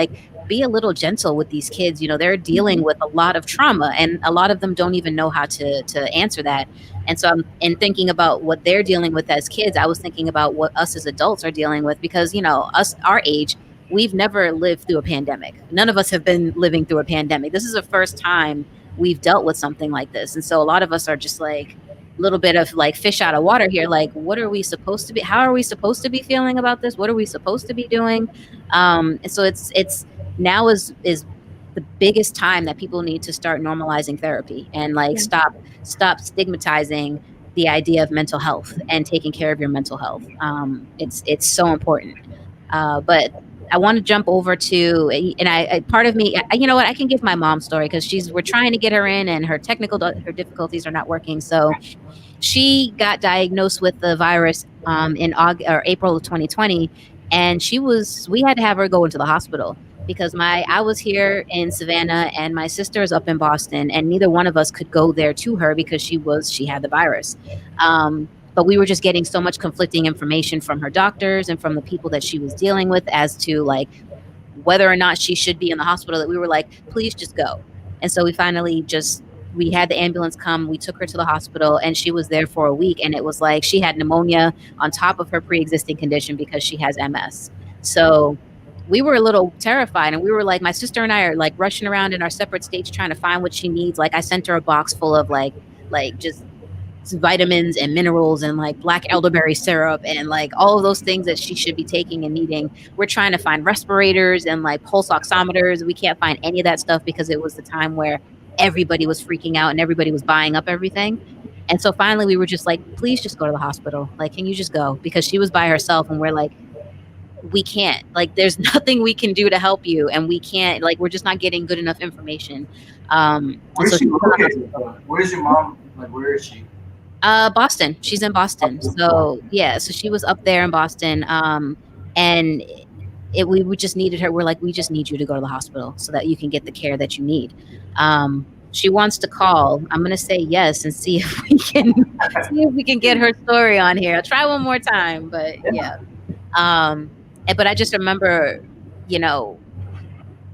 be a little gentle with these kids. They're dealing with a lot of trauma, and a lot of them don't even know how to answer that. And so in thinking about what they're dealing with as kids, I was thinking about what us as adults are dealing with, because, us, our age, we've never lived through a pandemic. None of us have been living through a pandemic. This is the first time we've dealt with something like this. And so a lot of us are just like a little bit of like fish out of water here. Like, what are we supposed to be? How are we supposed to be feeling about this? What are we supposed to be doing? And so it's now is the biggest time that people need to start normalizing therapy and like stop stigmatizing the idea of mental health and taking care of your mental health. It's so important. But I want to jump over to, and I part of me, you know what, I can give my mom's story, because we're trying to get her in, and her difficulties are not working. So she got diagnosed with the virus in April of 2020, and we had to have her go into the hospital, because I was here in Savannah and my sister is up in Boston, and neither one of us could go there to her because she had the virus. But we were just getting so much conflicting information from her doctors and from the people that she was dealing with as to like whether or not she should be in the hospital, that we were like, please just go. And so we finally we had the ambulance come, we took her to the hospital, and she was there for a week. And it was like she had pneumonia on top of her pre-existing condition because she has MS. So we were a little terrified, and we were like, my sister and I are like rushing around in our separate states trying to find what she needs. Like I sent her a box full of like just vitamins and minerals and like black elderberry syrup and like all of those things that she should be taking and needing. We're trying to find respirators and like pulse oximeters. We can't find any of that stuff because it was the time where everybody was freaking out and everybody was buying up everything. And so finally we were just like, please just go to the hospital. Like, can you just go? Because she was by herself, and we're like, we can't, like, there's nothing we can do to help you. And we can't, like, we're just not getting good enough information.
Where's she located? Where's your mom? Like, where is she?
Boston. She's in Boston. So yeah, so she was up there in Boston. And we just needed her. We're like, we just need you to go to the hospital so that you can get the care that you need. She wants to call. I'm gonna say yes and see if we can get her story on here. I'll try one more time, but yeah. But I just remember, one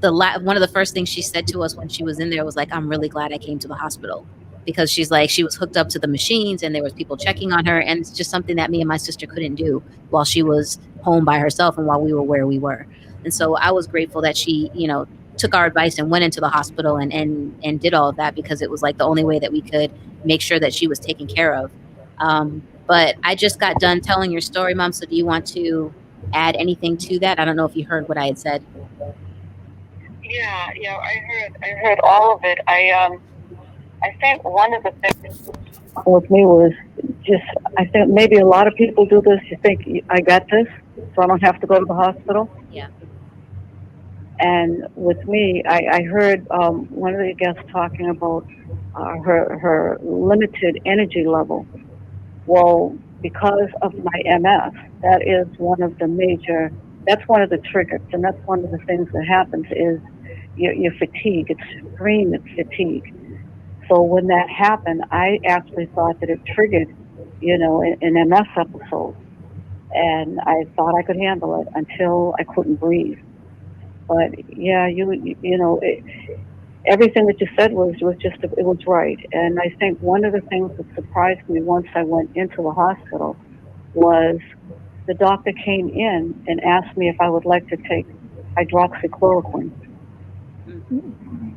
of the first things she said to us when she was in there was like, I'm really glad I came to the hospital, because she's like, she was hooked up to the machines and there was people checking on her. And it's just something that me and my sister couldn't do while she was home by herself and while we were where we were. And so I was grateful that she, took our advice and went into the hospital and did all of that, because it was like the only way that we could make sure that she was taken care of. But I just got done telling your story, Mom. So do you want to add anything to that? I don't know if you heard what I had said.
Yeah, I heard all of it. I think one of the things with me was just, I think maybe a lot of people do this. You think, I got this, so I don't have to go to the hospital.
Yeah.
And with me, I heard one of the guests talking about her limited energy level. Well, because of my MS, that is one of the triggers, and that's one of the things that happens is your fatigue. It's extreme, it's fatigue. So when that happened, I actually thought that it triggered, an MS episode. And I thought I could handle it until I couldn't breathe. But yeah, everything that you said was just, it was right. And I think one of the things that surprised me once I went into the hospital was the doctor came in and asked me if I would like to take hydroxychloroquine.
Mm-hmm.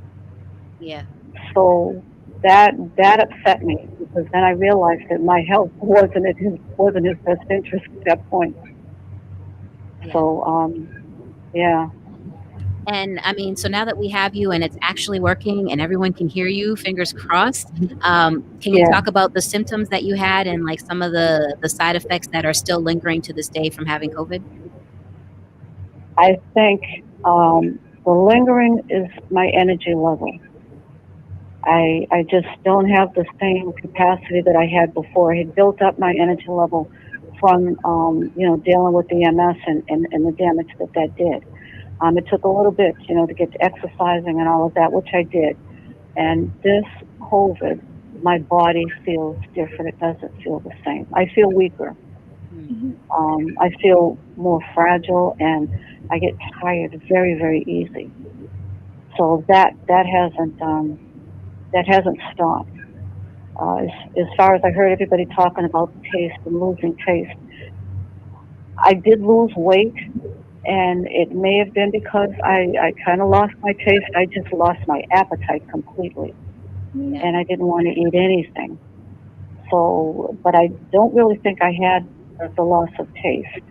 Yeah.
So that upset me, because then I realized that my health wasn't in his best interest at that point.
Yeah.
So, yeah.
And I mean, so now that we have you and it's actually working and everyone can hear you, fingers crossed, can you talk about the symptoms that you had and like some of the side effects that are still lingering to this day from having COVID?
I think the lingering is my energy level. I just don't have the same capacity that I had before. I had built up my energy level from, dealing with the MS and the damage that did. It took a little bit, to get to exercising and all of that, which I did. And this COVID, my body feels different. It doesn't feel the same. I feel weaker.
Mm-hmm.
I feel more fragile, and I get tired very, very easy. So that hasn't stopped. As far as I heard everybody talking about taste and losing taste, I did lose weight, and it may have been because I kind of lost my taste. I just lost my appetite completely, and I didn't want to eat anything. So, but I don't really think I had the loss of taste.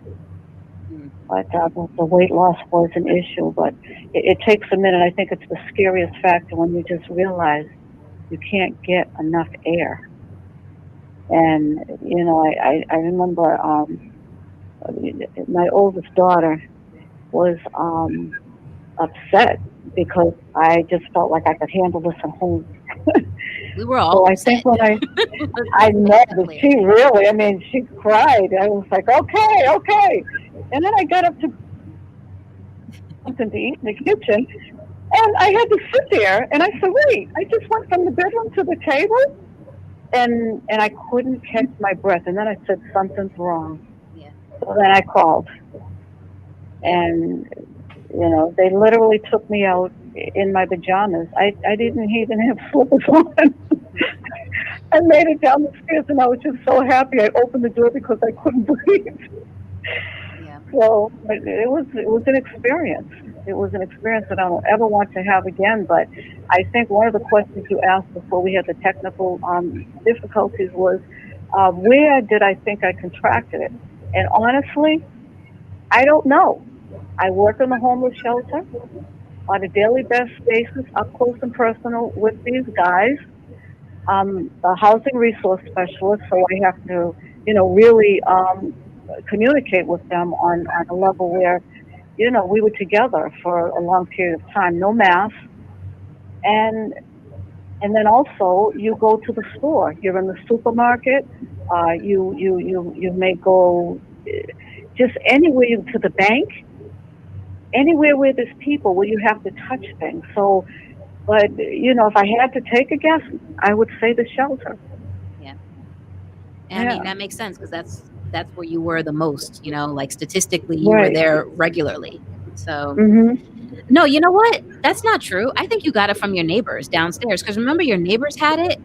But the weight loss was an issue, but it takes a minute. I think it's the scariest factor when you just realize you can't get enough air. And, you know, I remember my oldest daughter was upset because I just felt like I could handle this at home.
We were all
so upset. I think when I know that she really, I mean, she cried. I was like, okay. And then I got up to something to eat in the kitchen, and I had to sit there, and I said, wait, I just went from the bedroom to the table, and I couldn't catch my breath. And then I said, something's wrong.
Yeah.
So then I called, and, you know, they literally took me out in my pajamas. I didn't even have slippers on. I made it down the stairs, and I was just so happy. I opened the door because I couldn't breathe.
Yeah.
So it was an experience. It was an experience that I don't ever want to have again. But I think one of the questions you asked before we had the technical difficulties was, where did I think I contracted it? And honestly, I don't know. I work in the homeless shelter on a daily basis, up close and personal with these guys. I'm a housing resource specialist, so I have to, you know, really communicate with them on a level where, you know, we were together for a long period of time, no masks, and then also you go to the store. You're in the supermarket. You may go just anywhere, to the bank, anywhere where there's people, where you have to touch things. So, but you know, if I had to take a guess, I would say the shelter.
Yeah. And I mean, that makes sense, because that's where you were the most, you know, like statistically you were there regularly. So no, you know what? That's not true. I think you got it from your neighbors downstairs, because remember your neighbors had it,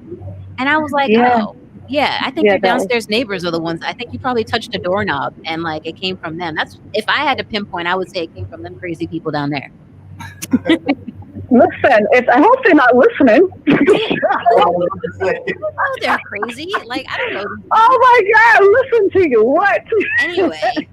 and I was like, oh yeah, I think your downstairs neighbors are the ones. I think you probably touched a doorknob and like it came from them. That's, if I had to pinpoint, I would say it came from them crazy people down there.
Listen, I hope they're not listening.
Oh, they're crazy. Like, I don't know.
Oh my God, listen to you. What?
Anyway,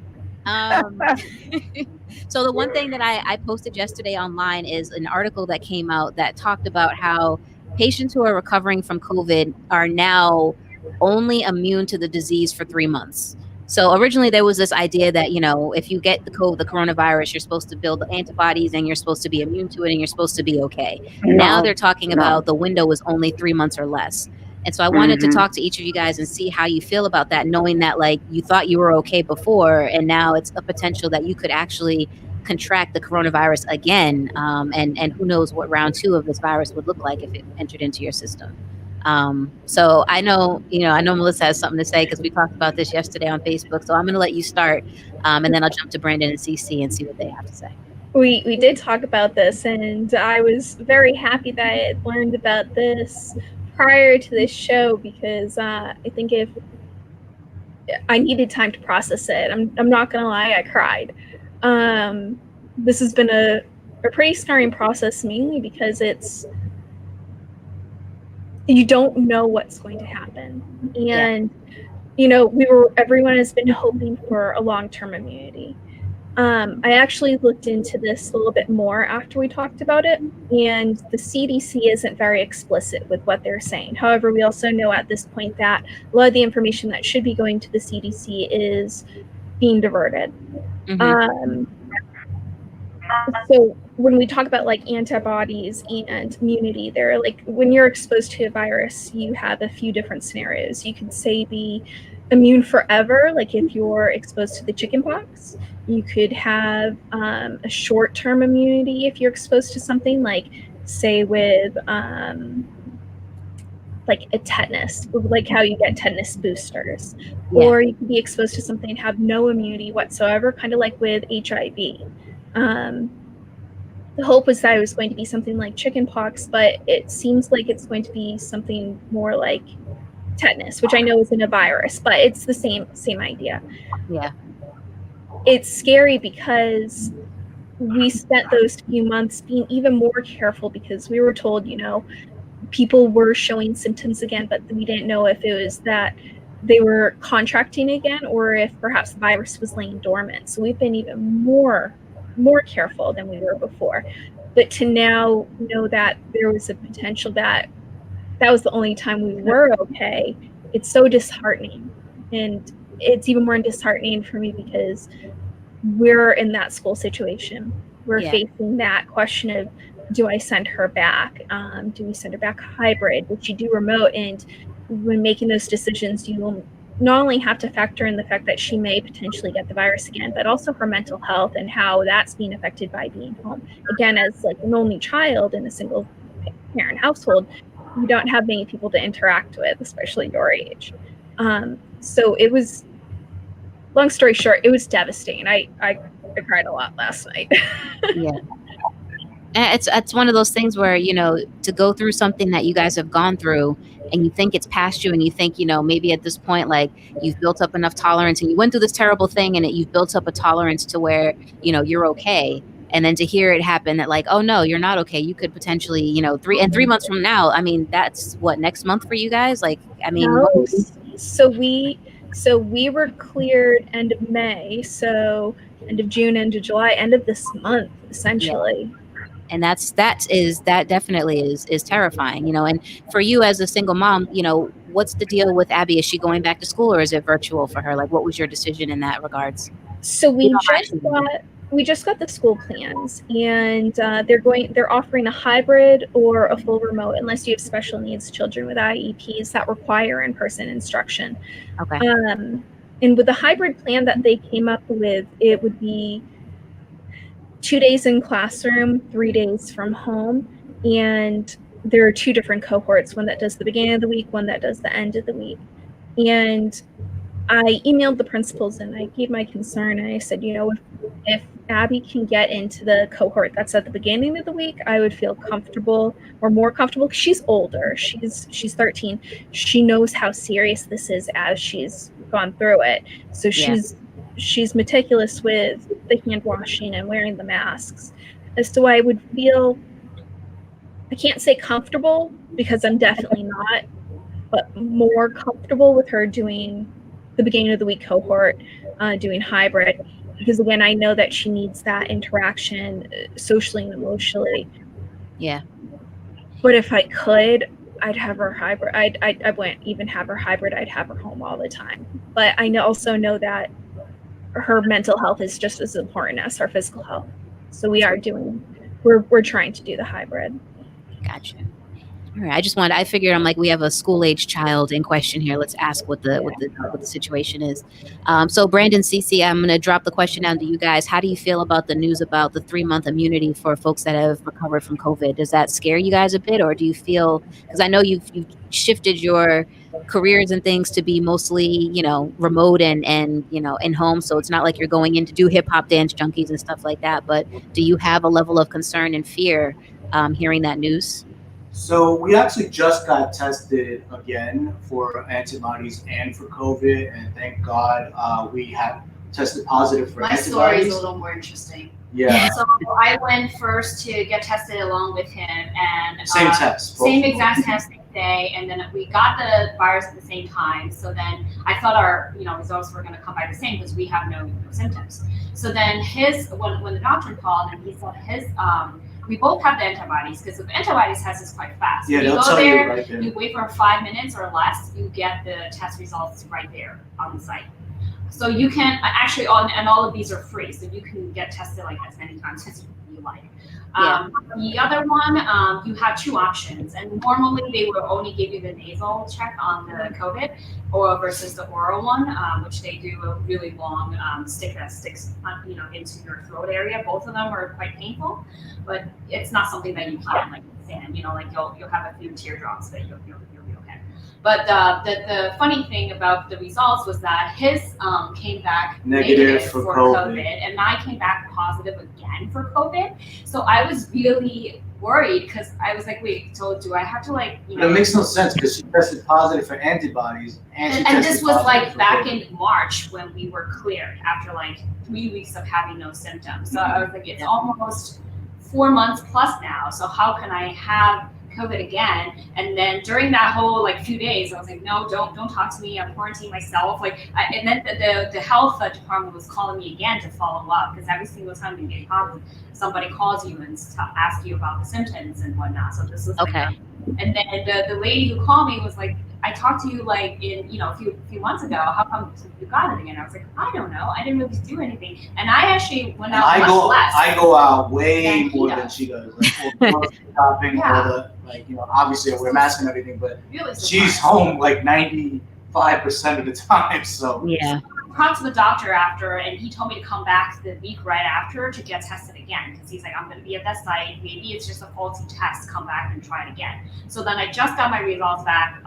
so the one thing that I posted yesterday online is an article that came out that talked about how patients who are recovering from COVID are now only immune to the disease for 3 months. So originally there was this idea that, you know, if you get the coronavirus, you're supposed to build antibodies and you're supposed to be immune to it and you're supposed to be okay. Now they're talking about the window is only 3 months or less. And so I wanted to talk to each of you guys and see how you feel about that, knowing that like you thought you were okay before, and now it's a potential that you could actually contract the coronavirus again. And who knows what round 2 of this virus would look like if it entered into your system. So I know Melissa has something to say, because we talked about this yesterday on Facebook. So I'm going to let you start, and then I'll jump to Brandon and CC and see what they have to say.
We did talk about this, and I was very happy that I had learned about this prior to this show, because I think if I needed time to process it. I'm not going to lie, I cried. This has been a pretty scarring process, mainly because you don't know what's going to happen. And, everyone has been hoping for a long-term immunity. I actually looked into this a little bit more after we talked about it, and the CDC isn't very explicit with what they're saying. However, we also know at this point that a lot of the information that should be going to the CDC is being diverted.
Mm-hmm.
So when we talk about like antibodies and immunity, they're like, when you're exposed to a virus, you have a few different scenarios. You could say be immune forever, like if you're exposed to the chickenpox. You could have a short-term immunity if you're exposed to something like, say, with like a tetanus, like how you get tetanus boosters. Yeah. Or you could be exposed to something and have no immunity whatsoever, kind of like with HIV. the hope was that it was going to be something like chickenpox, but it seems like it's going to be something more like tetanus, which I know isn't a virus, but it's the same idea.
Yeah.
It's scary because we spent those few months being even more careful because we were told, people were showing symptoms again, but we didn't know if it was that they were contracting again or if perhaps the virus was laying dormant. So we've been even more careful than we were before. But to now know that there was a potential that was the only time we were okay, it's so disheartening. And it's even more disheartening for me because we're in that school situation. We're facing that question of, do I send her back? Do we send her back hybrid? Would she do remote? And when making those decisions, you will not only have to factor in the fact that she may potentially get the virus again, but also her mental health and how that's being affected by being home. Again, as like an only child in a single parent household, you don't have many people to interact with, especially your age. So it was, long story short, it was devastating. I cried a lot last night.
Yeah. And it's one of those things where, to go through something that you guys have gone through and you think it's past you and you think, maybe at this point, like you've built up enough tolerance and you went through this terrible thing and you've built up a tolerance to where, you're okay. And then to hear it happen that like, oh no, you're not okay. You could potentially, 3 months from now, I mean, that's what, next month for you guys? Like, I mean,
no. So we were cleared end of May. So end of June, end of July, end of this month, essentially.
Yeah. And that definitely is terrifying, and for you as a single mom, what's the deal with Abby? Is she going back to school or is it virtual for her? Like, what was your decision in that regards?
So we just got the school plans, and they're offering a hybrid or a full remote unless you have special needs children with IEPs that require in-person instruction.
Okay.
And with the hybrid plan that they came up with, it would be 2 days in classroom, 3 days from home. And there are 2 different cohorts, one that does the beginning of the week, one that does the end of the week. And I emailed the principals and I gave my concern. And I said, if Abby can get into the cohort that's at the beginning of the week, I would feel comfortable or more comfortable because she's older. She's 13. She knows how serious this is as she's gone through it. So she's meticulous with the hand washing and wearing the masks. As to why I would feel, I can't say comfortable because I'm definitely not, but more comfortable with her doing the beginning of the week cohort, doing hybrid, because again, I know that she needs that interaction socially and emotionally.
Yeah.
But if I could, I'd have her hybrid. I wouldn't even have her hybrid. I'd have her home all the time. But I also know that her mental health is just as important as her physical health. So we're trying to do the hybrid.
Gotcha. All right. I figured I'm like, we have a school age child in question here. Let's ask what the situation is. So Brandon, Cece, I'm going to drop the question down to you guys. How do you feel about the news about the 3-month immunity for folks that have recovered from COVID? Does that scare you guys a bit, or do you feel, because I know you've shifted your careers and things to be mostly, remote and in home. So it's not like you're going in to do hip hop dance junkies and stuff like that. But do you have a level of concern and fear hearing that news?
So we actually just got tested again for antibodies and for COVID, and thank God we have tested positive for antibodies.
My story is a little more interesting.
Yeah.
So I went first to get tested along with him, and
same test,
same exact testing day, and then we got the virus at the same time. So then I thought our results were going to come by the same because we have no symptoms. So then when the doctor called and he said we both have the antibodies because the antibodies test is quite fast.
Yeah,
you
they'll
go
tell
there,
you right there.
You wait for 5 minutes or less, you get the test results right there on the site. So you can actually, and all of these are free, so you can get tested like as many times as you like. The other one, you have 2 options, and normally they will only give you the nasal check on the COVID, or versus the oral one, which they do a really long stick that sticks, into your throat area. Both of them are quite painful, but it's not something that you can stand. Like you'll have a few teardrops, but you'll be okay. But the funny thing about the results was that his came back
Negative for
COVID, and mine came back positive again for COVID. So I was really worried because I was like, wait, so do I have to like,
But it makes no sense because she tested positive for antibodies
and this was like back in March when we were cleared after like 3 weeks of having no symptoms. So I was like, it's almost 4 months plus now. So how can I have COVID again? And then during that whole like few days, I was like, no, don't talk to me. I'm quarantining myself. And then the health department was calling me again to follow up because every single time you get positive, somebody calls you and asks you about the symptoms and whatnot. So this was
Okay.
And then the lady who called me was like, I talked to you like in a few months ago. How come you got it again? I was like, I don't know. I didn't really do anything. And I actually went out less.
I go out way
than
more than she does. Like for grocery shopping, all the obviously I wear masks and everything, but
Really
she's
surprised.
home like 95% of the time. So
Yeah.
I talked to the doctor after, and he told me to come back the week right after to get tested again because he's like, I'm going to be at that site. Maybe it's just a faulty test. Come back and try it again. So then I just got my results back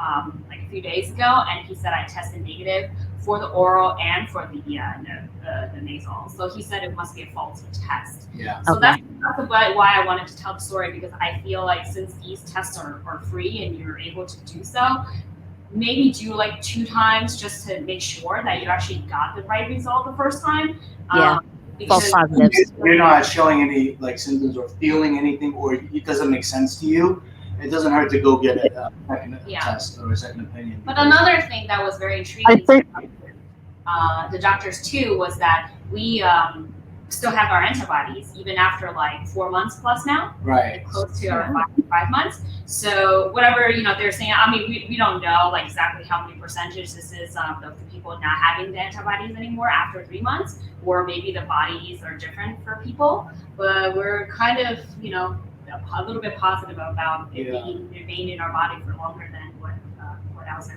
like a few days ago, and he said I tested negative for the oral and for the nasal. So he said it must be a faulty test.
yeah.
So
Okay.
that's why I wanted to tell the story, because I feel like since these tests are free and you're able to do so, maybe do like 2 times just to make sure that you actually got the right result the first time.
Yeah. False
Because
positives.
You're not showing any like symptoms or feeling anything, or it doesn't make sense to you. It doesn't hurt to go get a second test or a second opinion.
But another thing that was very intriguing to the doctors too was that we still have our antibodies even after like 4 months plus now,
Right.
close to our 5 months. So whatever they're saying, I mean we don't know like exactly how many percentage this is of the people not having the antibodies anymore after 3 months, or maybe the bodies are different for people. But we're kind of a little bit positive about it being in our body for longer than what else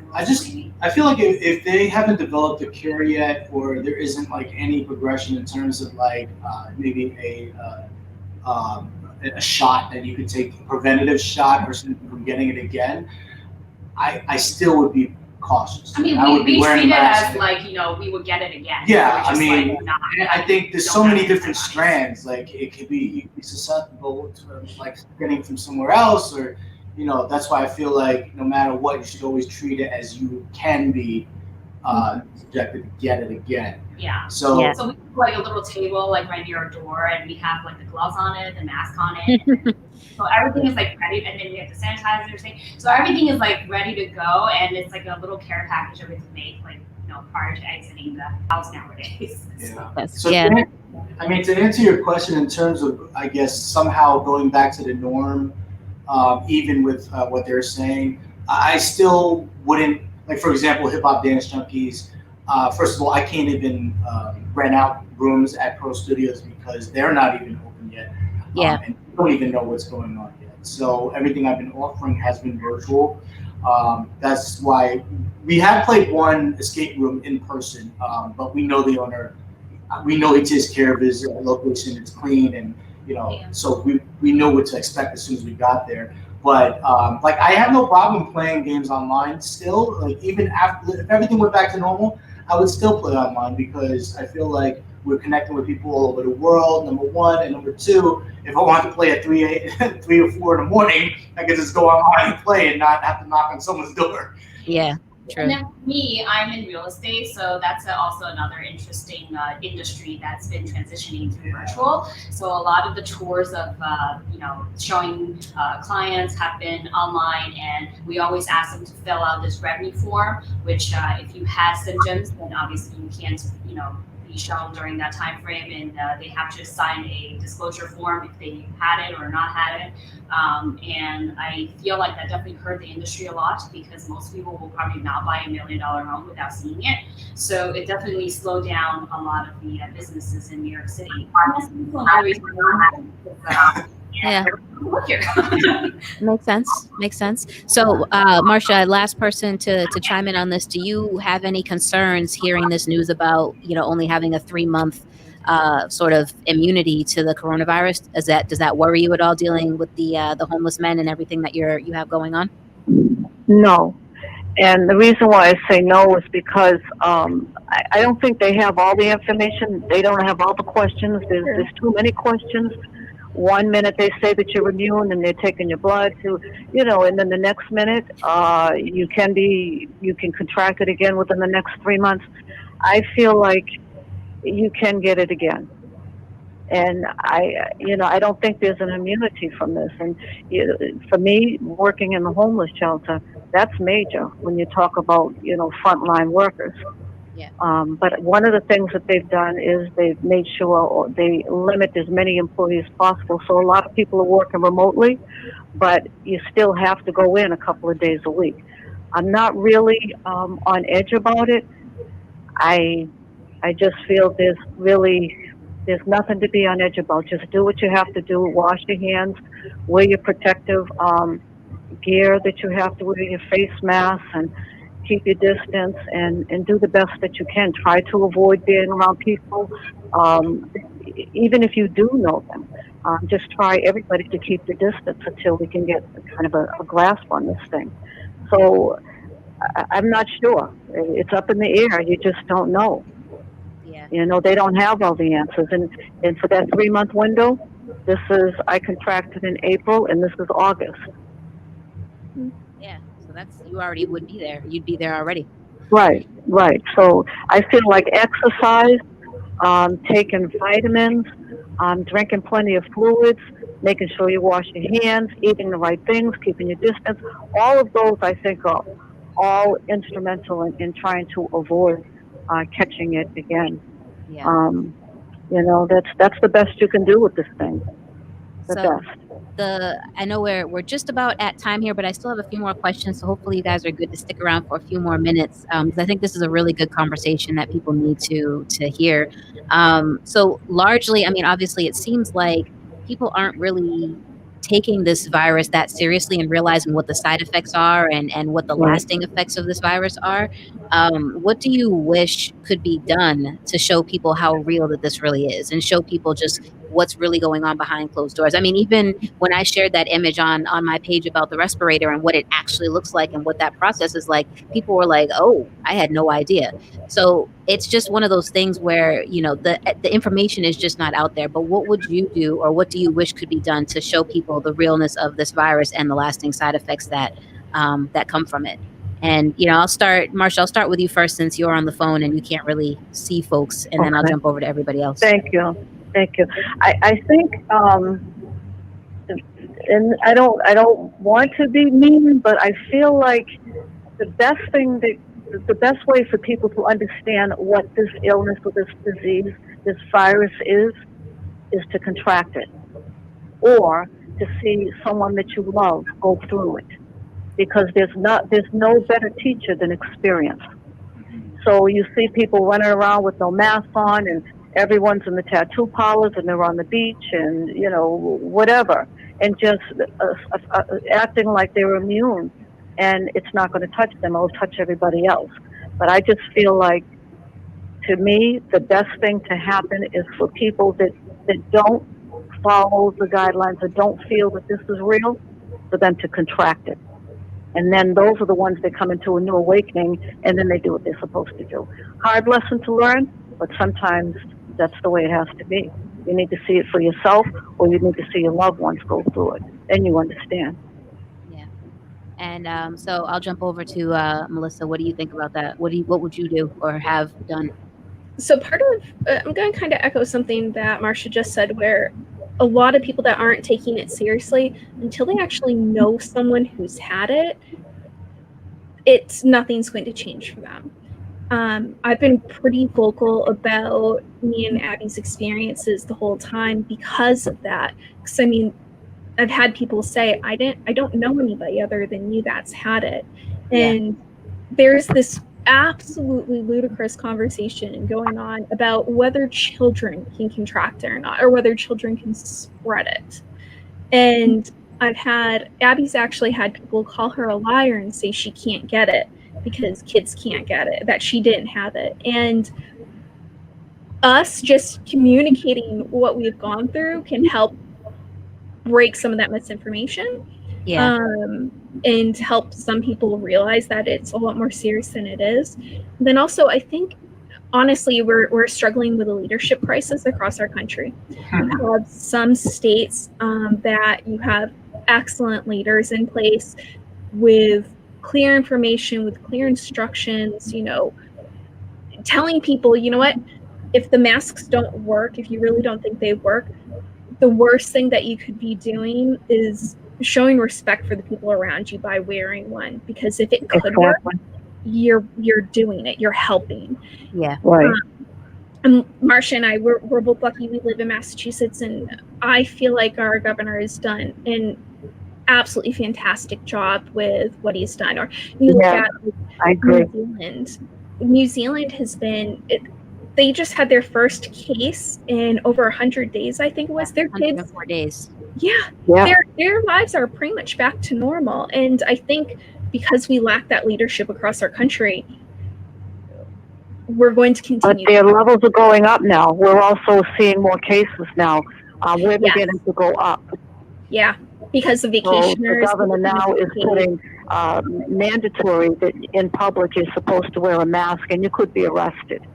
I feel like if they haven't developed a cure yet, or there isn't like any progression in terms of like maybe a shot that you could take, a preventative shot or something from getting it again, I still would be cautious.
I mean,
would be
we
wearing
treat
a
it
mask.
as like we would get it again.
Yeah,
We're just,
I mean,
like, not-
and I think there's
don't
so
have
many
it.
different strands. Like it could be you'd be susceptible to like getting from somewhere else, or that's why I feel like no matter what, you should always treat it as you can be subjected to get it again.
Yeah.
So
Yeah.
So we have like a little table like right near our door, and we have like the gloves on it, the mask on it. So everything is like ready, and then we have the sanitizer thing. So everything is like ready to go, and it's like a little care package that we can make like prior to exiting the house nowadays.
yeah.
Yes.
So
Yeah.
to answer your question in terms of, I guess, somehow going back to the norm, even with what they're saying, I still wouldn't, like, for example, Hip Hop Dance Junkies, first of all, I can't even rent out rooms at Pro Studios because they're not even open yet.
Yeah.
And we don't even know what's going on yet. So everything I've been offering has been virtual. That's why we have played one escape room in person, but we know the owner. We know he takes care of his location. It's clean, and so we know what to expect as soon as we got there. But like, I have no problem playing games online still. Like, even after, if everything went back to normal, I would still play online because I feel like we're connecting with people all over the world, number one. And number two, if I want to play at 3 or 4 in the morning, I could just go online and play and not have to knock on someone's door.
Yeah. True.
And then for me, I'm in real estate, so that's also another interesting industry that's been transitioning to virtual. So a lot of the tours of showing clients have been online, and we always ask them to fill out this revenue form, which if you have symptoms, then obviously you can't be shown during that time frame, and they have to sign a disclosure form if they had it or not had it. And I feel like that definitely hurt the industry a lot, because most people will probably not buy $1 million home without seeing it. So it definitely slowed down a lot of the businesses in New York City.
Yeah.
Look here.
Makes sense. So, Marcia, last person to chime in on this. Do you have any concerns hearing this news about only having a 3-month sort of immunity to the coronavirus? Does that worry you at all, dealing with the homeless men and everything that you have going on?
No. And the reason why I say no is because I don't think they have all the information. They don't have all the questions. There's too many questions. One minute they say that you're immune and they're taking your blood to, and then the next minute you can contract it again within the next 3 months. I feel like you can get it again. And I don't think there's an immunity from this. And for me, working in the homeless shelter, that's major when you talk about, frontline workers.
Yeah.
But one of the things that they've done is they've made sure they limit as many employees as possible. So a lot of people are working remotely, but you still have to go in a couple of days a week. I'm not really on edge about it. I just feel there's nothing to be on edge about. Just do what you have to do. Wash your hands. Wear your protective gear that you have to wear, your face masks, and keep your distance, and do the best that you can. Try to avoid being around people, even if you do know them. Just try everybody to keep the distance until we can get kind of a grasp on this thing. So I'm not sure. It's up in the air. You just don't know.
Yeah.
They don't have all the answers. And for that 3-month window, I contracted in April, and this is August.
Yeah. So you already would be there. You'd be there already.
Right. So I feel like exercise, taking vitamins, drinking plenty of fluids, making sure you wash your hands, eating the right things, keeping your distance. All of those, I think, are all instrumental in trying to avoid catching it again.
Yeah.
That's the best you can do with this thing. The best.
I know we're just about at time here, but I still have a few more questions. So hopefully you guys are good to stick around for a few more minutes, because I think this is a really good conversation that people need to hear. So largely, I mean, obviously, it seems like people aren't really taking this virus that seriously and realizing what the side effects are and what the lasting effects of this virus are. What do you wish could be done to show people how real that this really is, and show people just what's really going on behind closed doors? I mean, even when I shared that image on my page about the respirator and what it actually looks like and what that process is like, people were like, oh, I had no idea. So it's just one of those things where, the information is just not out there. But what would you do, or what do you wish could be done to show people the realness of this virus and the lasting side effects that come from it? And, Marcia, I'll start with you first, since you're on the phone and you can't really see folks, and then I'll jump over to everybody else.
Thank you. I think, and I don't want to be mean, but I feel like the best way for people to understand what this illness or this disease, this virus is to contract it, or to see someone that you love go through it, because there's no better teacher than experience. So you see people running around with no mask on, and everyone's in the tattoo parlors, and they're on the beach, and whatever, and just acting like they're immune, and it's not going to touch them. It'll touch everybody else. But I just feel like, to me, the best thing to happen is for people that don't follow the guidelines, or don't feel that this is real, for them to contract it. And then those are the ones that come into a new awakening, and then they do what they're supposed to do. Hard lesson to learn, but sometimes that's the way it has to be. You need to see it for yourself, or you need to see your loved ones go through it. Then you understand.
Yeah. And so I'll jump over to Melissa. What do you think about that? What would you do or have done?
So part of, I'm going to kind of echo something that Marcia just said, where a lot of people that aren't taking it seriously, until they actually know someone who's had it, nothing's going to change for them. I've been pretty vocal about me and Abby's experiences the whole time because of that. Because I mean, I've had people say, I don't know anybody other than you that's had it. And there's this absolutely ludicrous conversation going on about whether children can contract it or not, or whether children can spread it. And Abby's actually had people call her a liar and say she can't get it because kids can't get it, that she didn't have it. And us just communicating what we've gone through can help break some of that misinformation. and help some people realize that it's a lot more serious than it is. And then also, I think, honestly, we're struggling with a leadership crisis across our country. You have some states that you have excellent leaders in place with clear information, with clear instructions, telling people, you know what, if the masks don't work, if you really don't think they work, the worst thing that you could be doing is showing respect for the people around you by wearing one, because if it could work, you're doing it, you're helping.
Yeah.
Right.
And Marcia and I, we're both lucky we live in Massachusetts, and I feel like our governor has done an absolutely fantastic job with what he's done. Or you look at
I agree.
New Zealand has been, they just had their first case in over 100 days, I think it was. Their kids,
104 days.
Yeah. Their lives are pretty much back to normal. And I think because we lack that leadership across our country, we're going to continue.
But their levels are going up now. We're also seeing more cases now. We're beginning to go up.
Yeah, because of vacationers.
So the governor now is putting mandatory that in public you're supposed to wear a mask, and you could be arrested.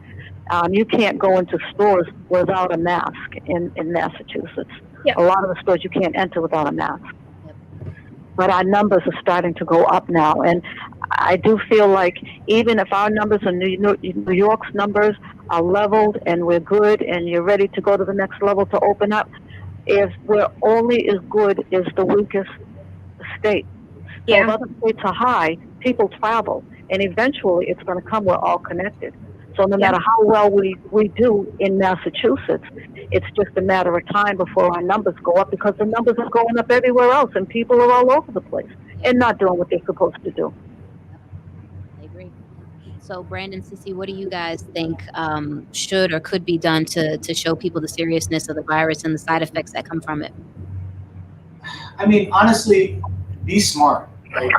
You can't go into stores without a mask in Massachusetts.
Yep.
A lot of the stores you can't enter without a mask. But our numbers are starting to go up now, and I do feel like even if our numbers are New York's numbers are leveled and we're good and you're ready to go to the next level to open up, if we're only as good as the weakest state. So if other states are high, people travel, and eventually it's going to come, we're all connected. So no matter how well we do in Massachusetts, it's just a matter of time before our numbers go up, because the numbers are going up everywhere else and people are all over the place and not doing what they're supposed to do.
I agree. So Brandon, Cece, what do you guys think should or could be done to show people the seriousness of the virus and the side effects that come from it?
I mean, honestly, be smart. Like,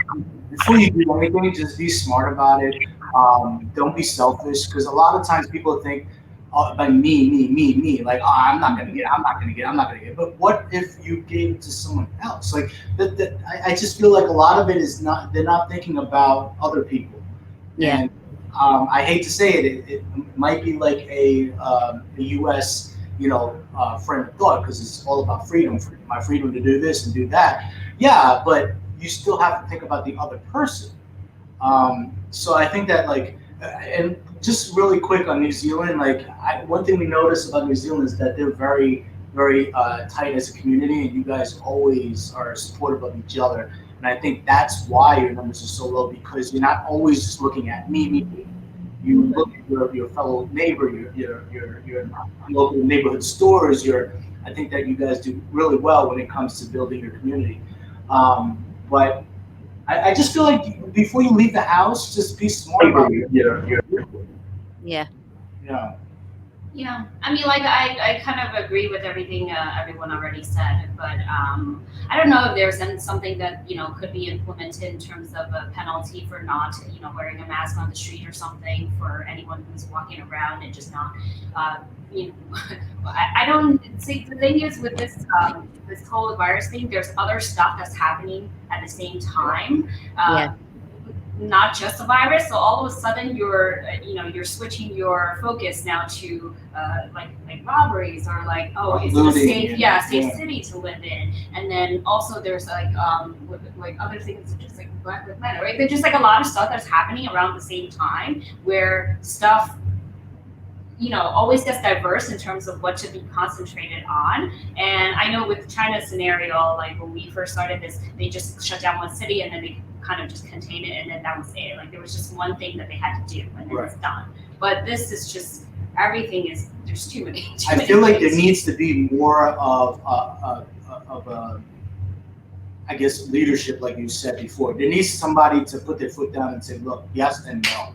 before you do anything, just be smart about it. Don't be selfish, because a lot of times people think, oh, like me. Like, oh, I'm not gonna get. But what if you gave it to someone else? Like, I just feel like a lot of it is not. They're not thinking about other people.
Yeah.
And I hate to say it, it might be like a U.S. Frame of thought, because it's all about freedom, my freedom to do this and do that. Yeah, but you still have to think about the other person. So I think that, like, and just really quick on New Zealand, like, one thing we noticed about New Zealand is that they're very, very tight as a community, and you guys always are supportive of each other. And I think that's why your numbers are so low, because you're not always just looking at me. You look at your fellow neighbor, your local neighborhood stores. I think that you guys do really well when it comes to building your community. But I just feel like before you leave the house, just be smart about
Yeah.
Yeah, I mean, like, I kind of agree with everything everyone already said, but I don't know if there's something that, could be implemented in terms of a penalty for not, wearing a mask on the street or something for anyone who's walking around and just not, I don't see, the thing is with this whole virus thing, there's other stuff that's happening at the same time. Not just a virus, so all of a sudden you're switching your focus now to like robberies, or like, oh, is it a safe city to live in? And then also there's like other things such as like Black Lives Matter, right? There's just like a lot of stuff that's happening around the same time, where stuff always gets diverse in terms of what should be concentrated on. And I know with China's scenario, like when we first started this, they just shut down one city and then they kind of just contained it, and then that was it. Like, there was just one thing that they had to do, and then it's done. But this is just, there's too many.
I feel like there needs to be more of I guess, leadership, like you said before. There needs somebody to put their foot down and say, look, yes and no.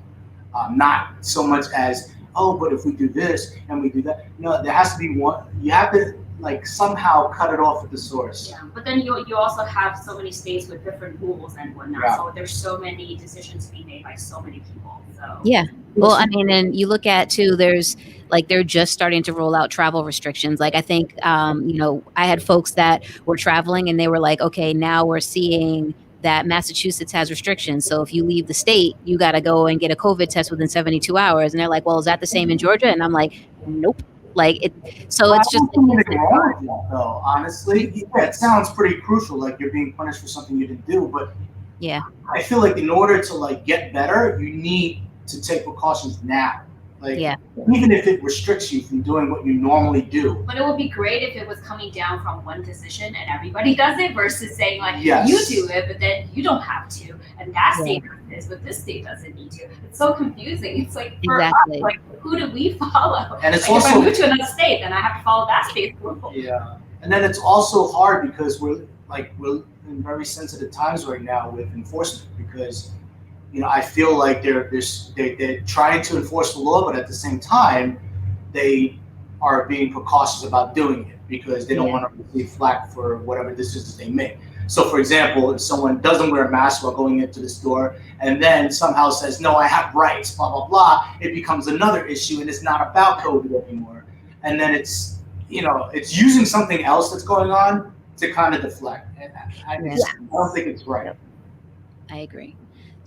Not so much as, oh, but if we do this and we do that. No, there has to be one. You have to, like, somehow cut it off at the source.
Yeah, but then you also have so many states with different rules and whatnot. Yeah. So there's so many decisions to be made by so many people. So
yeah. Well, I mean, and you look at too, there's like, they're just starting to roll out travel restrictions. Like, I think, I had folks that were traveling and they were like, okay, now we're seeing that Massachusetts has restrictions. So if you leave the state, you got to go and get a COVID test within 72 hours. And they're like, well, is that the same in Georgia? And I'm like, nope. Like it. So it's just.
Though, honestly, yeah, it sounds pretty crucial. Like you're being punished for something you didn't do, but
yeah,
I feel like in order to like get better, you need to take precautions now. Like,
yeah.
Even if it restricts you from doing what you normally do.
But it would be great if it was coming down from one decision and everybody does it versus saying like,
yes.
You do it, but then you don't have to. And that state does this, but this state doesn't need to. It's so confusing. It's like, for
exactly.
us, like, who do we follow?
And it's
like,
also,
if I move to another state, then I have to follow that state's rule.
Yeah. And then it's also hard because we're in very sensitive times right now with enforcement because, you know, I feel like they're trying to enforce the law, but at the same time, they are being precautious about doing it because they don't want to receive flack for whatever decisions they make. So, for example, if someone doesn't wear a mask while going into the store and then somehow says, no, I have rights, blah, blah, blah, it becomes another issue and it's not about COVID anymore. And then it's, you know, it's using something else that's going on to kind of deflect. And I don't think it's right.
I agree.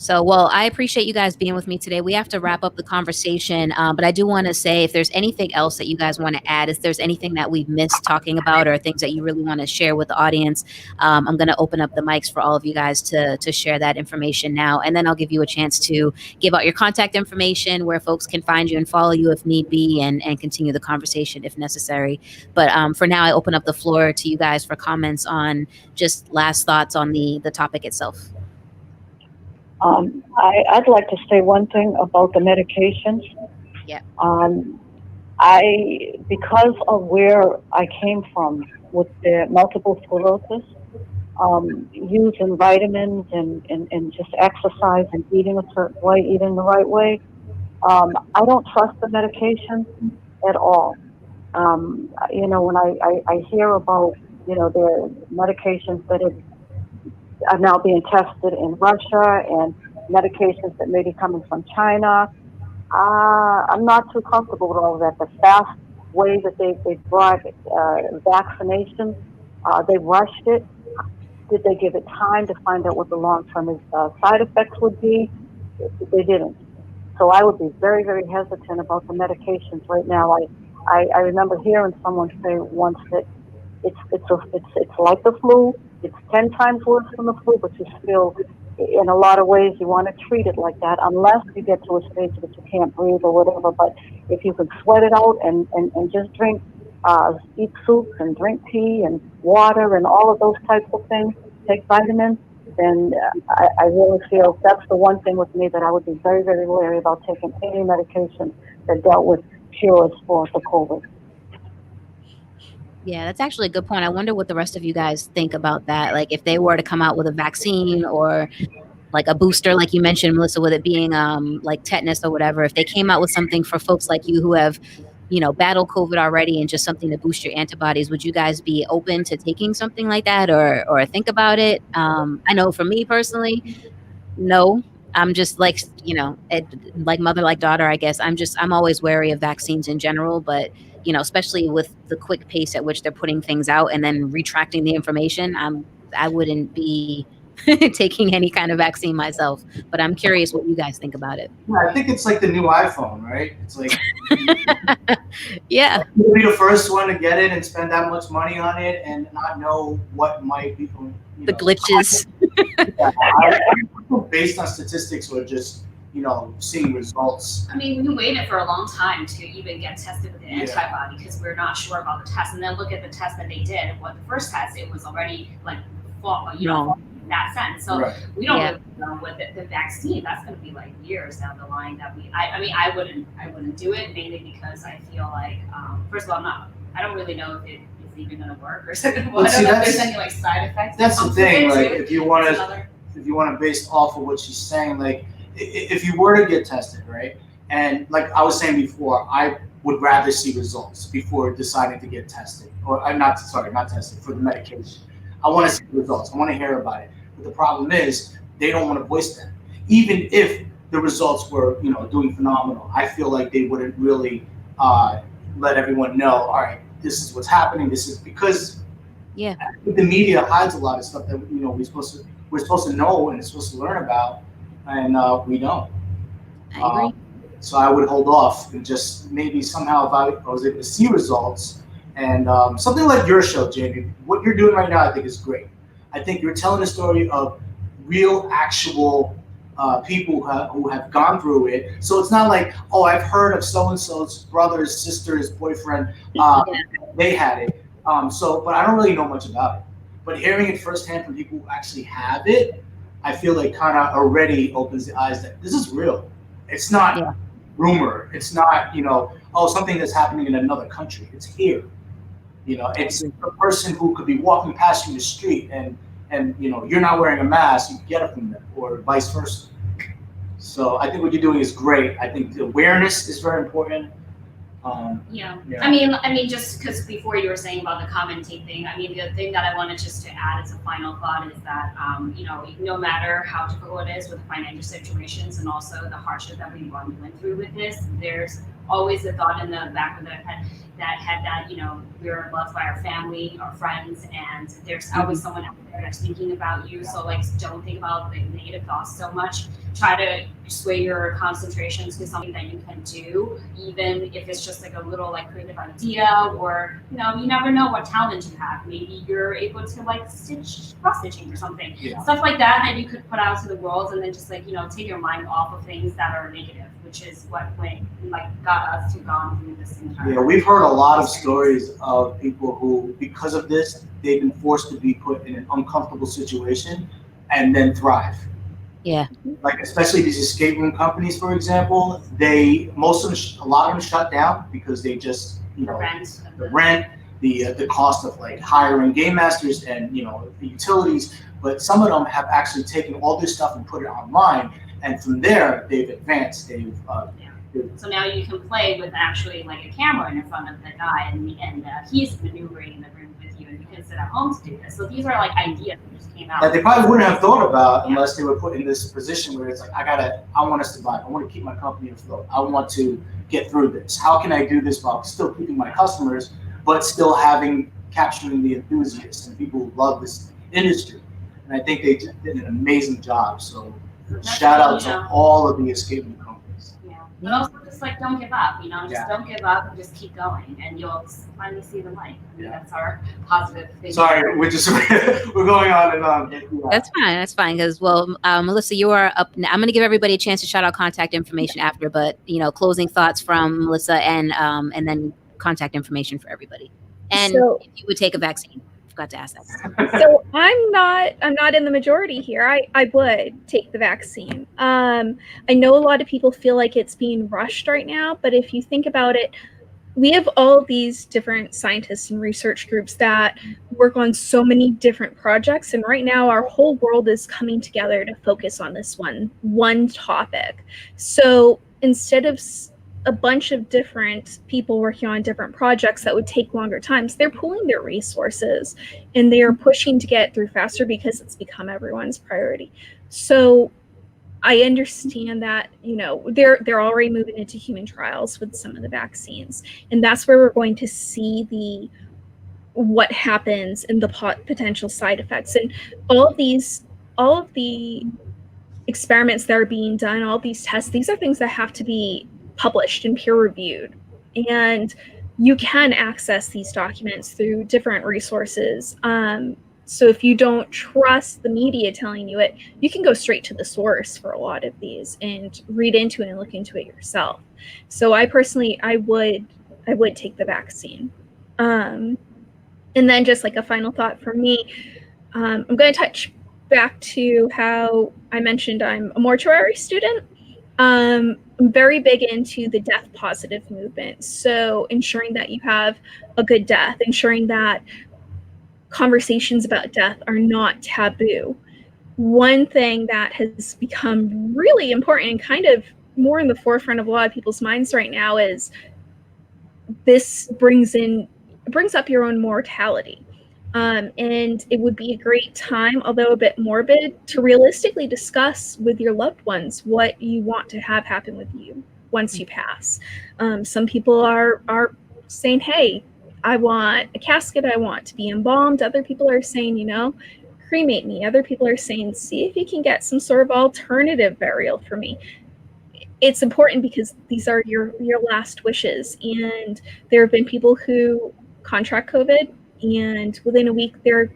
So, well, I appreciate you guys being with me today. We have to wrap up the conversation, but I do want to say if there's anything else that you guys want to add, if there's anything that we've missed talking about or things that you really want to share with the audience, I'm going to open up the mics for all of you guys to share that information now. And then I'll give you a chance to give out your contact information, where folks can find you and follow you if need be, and continue the conversation if necessary. But for now, I open up the floor to you guys for comments on just last thoughts on the topic itself.
I'd like to say one thing about the medications.
Yeah.
Because of where I came from with the multiple sclerosis, using vitamins and just exercise and eating a certain way, eating the right way, I don't trust the medication at all. You know, when I hear about, you know, the medications that are now being tested in Russia and medications that may be coming from China, I'm not too comfortable with all of that. The fast way that they brought vaccinations, they rushed it. Did they give it time to find out what the long-term side effects would be? They didn't. So I would be very, very hesitant about the medications right now. I remember hearing someone say once that it's like the flu. It's 10 times worse than the flu, but you still, in a lot of ways, you want to treat it like that, unless you get to a stage that you can't breathe or whatever. But if you can sweat it out and just drink, eat soups and drink tea and water and all of those types of things, take vitamins, then I really feel that's the one thing with me that I would be very, very wary about taking any medication that dealt with cures for COVID.
Yeah, that's actually a good point. I wonder what the rest of you guys think about that. Like if they were to come out with a vaccine or like a booster, like you mentioned, Melissa, with it being like tetanus or whatever, if they came out with something for folks like you who have, you know, battled COVID already and just something to boost your antibodies, would you guys be open to taking something like that or think about it? I know for me personally, no. I'm just like, you know, like mother, like daughter, I guess. I'm always wary of vaccines in general, but you know, especially with the quick pace at which they're putting things out and then retracting the information, I wouldn't be taking any kind of vaccine myself. But I'm curious what you guys think about it.
Yeah, I think it's like the new iPhone, right? It's like,
yeah,
you'll be the first one to get it and spend that much money on it and not know what might be
the glitches.
Based on statistics or just, you know, seeing results.
I mean, we waited for a long time to even get tested with the antibody because we're not sure about the test. And then look at the test that they did. What the first test, it was already like, you know, in that sense. So we don't really know with the vaccine. That's going to be like years down the line that I wouldn't do it, mainly because I feel like, first of all, I don't really know if it is even going to work or second of all, I don't know if there's any like side effects.
That's the thing. Like if you want to base off of what she's saying, like, if you were to get tested, right, and like I was saying before, I would rather see results before deciding to get tested, or I'm not tested for the medication. I want to see the results. I want to hear about it. But the problem is they don't want to voice them, even if the results were, you know, doing phenomenal. I feel like they wouldn't really let everyone know. All right, this is what's happening. This is because the media hides a lot of stuff that, you know, we're supposed to we're supposed to know and supposed to learn about, and we don't.
I agree.
So I would hold off and just maybe somehow if I was able to see results and something like your show, Jamie, what you're doing right now, I think is great. I think you're telling a story of real, actual people who have gone through it. So it's not like, oh, I've heard of so-and-so's brother's sister's boyfriend, they had it. But I don't really know much about it. But hearing it firsthand from people who actually have it, I feel like kind of already opens the eyes that this is real. It's not rumor. It's not, something that's happening in another country. It's here. It's a person who could be walking past you in the street and you're not wearing a mask, you get it from them, or vice versa. So I think what you're doing is great. I think the awareness is very important.
Yeah. I mean, just because before you were saying about the commenting thing, I mean, the thing that I wanted just to add as a final thought is that, no matter how difficult it is with financial situations and also the hardship that we went through with this, there's always a thought in the back of the head that we're loved by our family, our friends, and there's always someone out there that's thinking about you. So don't think about the negative thoughts so much. Try to sway your concentrations to something that you can do, even if it's just like a little creative idea, or you never know what talent you have. Maybe you're able to cross stitching or something, stuff like that you could put out to the world, and then just take your mind off of things that are negative, which is what got us to gone through this entire.
Yeah, we've heard a lot of stories of people who, because of this, they've been forced to be put in an uncomfortable situation and then thrive.
Yeah.
Especially these escape room companies, for example, a lot of them shut down because they just, the rent, the cost of hiring game masters and, the utilities. But some of them have actually taken all this stuff and put it online. And from there, they've advanced.
So now you can play with actually a camera in front of the guy, and he's maneuvering in the room with you, and you can sit at home to do this. So these are ideas that just came out.
That they probably wouldn't have thought about unless they were put in this position where it's I want us to survive. I want to keep my company afloat. I want to get through this. How can I do this while still keeping my customers, but still capturing the enthusiasts and people who love this industry? And I think they did an amazing job. So shout out to all of the escape room companies.
Yeah, but also just don't give up. Don't give up and just keep going, and you'll finally see the light. That's our positive thing.
Sorry, we're going on and on.
That's fine. Because Melissa, you are up. I'm going to give everybody a chance to shout out contact information after, but closing thoughts from Melissa and then contact information for everybody. And if you would take a vaccine. Forgot to ask that.
So I'm not in the majority here. I would take the vaccine. I know a lot of people feel like it's being rushed right now, but if you think about it, we have all these different scientists and research groups that work on so many different projects, and right now our whole world is coming together to focus on this one topic. So instead of a bunch of different people working on different projects that would take longer times, they're pooling their resources and they are pushing to get through faster because it's become everyone's priority. So I understand that, they're already moving into human trials with some of the vaccines, and that's where we're going to see what happens and the potential side effects, and all of the experiments that are being done, all these tests, these are things that have to be published and peer reviewed, and you can access these documents through different resources. So if you don't trust the media telling you it, you can go straight to the source for a lot of these and read into it and look into it yourself. So I would take the vaccine. And then just a final thought from me, I'm going to touch back to how I mentioned I'm a mortuary student. I'm very big into the death positive movement. So ensuring that you have a good death, ensuring that conversations about death are not taboo. One thing that has become really important and kind of more in the forefront of a lot of people's minds right now is this brings up your own mortality. And it would be a great time, although a bit morbid, to realistically discuss with your loved ones what you want to have happen with you once you pass. Some people are saying, hey, I want a casket, I want to be embalmed. Other people are saying, cremate me. Other people are saying, see if you can get some sort of alternative burial for me. It's important because these are your last wishes. And there have been people who contract COVID, and within a week they're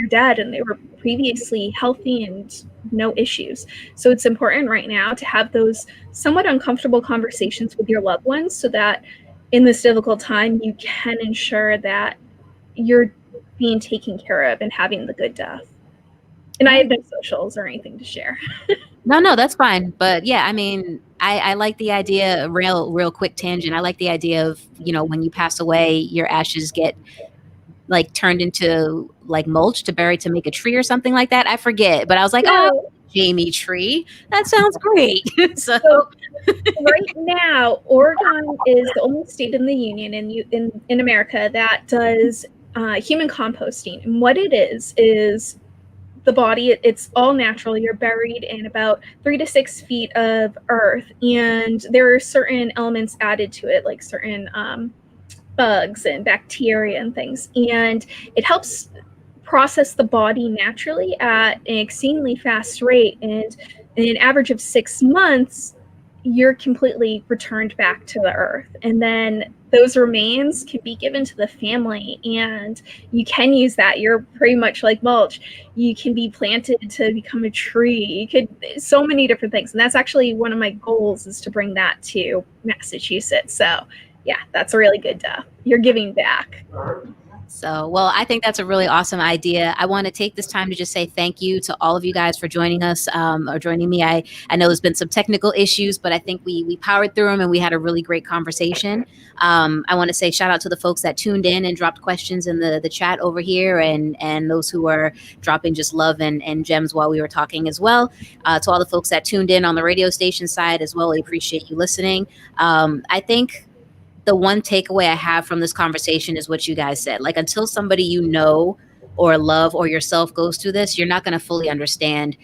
dead, and they were previously healthy and no issues. So it's important right now to have those somewhat uncomfortable conversations with your loved ones, so that in this difficult time you can ensure that you're being taken care of and having the good death. And I have no socials or anything to share.
No, that's fine. But yeah, I mean, I like the idea, real quick tangent. I like the idea of, when you pass away, your ashes get like turned into like mulch to make a tree or something like that. I forget, but I was like, oh, Jamie tree. That sounds great. So
right now, Oregon is the only state in the union in America that does human composting. And what it is the body, it's all natural. You're buried in about 3 to 6 feet of earth, and there are certain elements added to it, like certain bugs and bacteria and things, and it helps process the body naturally at an exceedingly fast rate. And in an average of 6 months, you're completely returned back to the earth, and then those remains can be given to the family, and you can use that. You're pretty much like mulch. You can be planted to become a tree. You could, so many different things. And that's actually one of my goals, is to bring that to Massachusetts. So yeah, that's a really good death. You're giving back.
So, well, I think that's a really awesome idea. I want to take this time to just say thank you to all of you guys for joining us or joining me. I know there's been some technical issues, but I think we powered through them and we had a really great conversation. I want to say shout out to the folks that tuned in and dropped questions in the chat over here, and those who are dropping just love and gems while we were talking as well. To all the folks that tuned in on the radio station side as well, I appreciate you listening. I think the one takeaway I have from this conversation is what you guys said. Like, until somebody you know or love or yourself goes through this, you're not going to fully understand,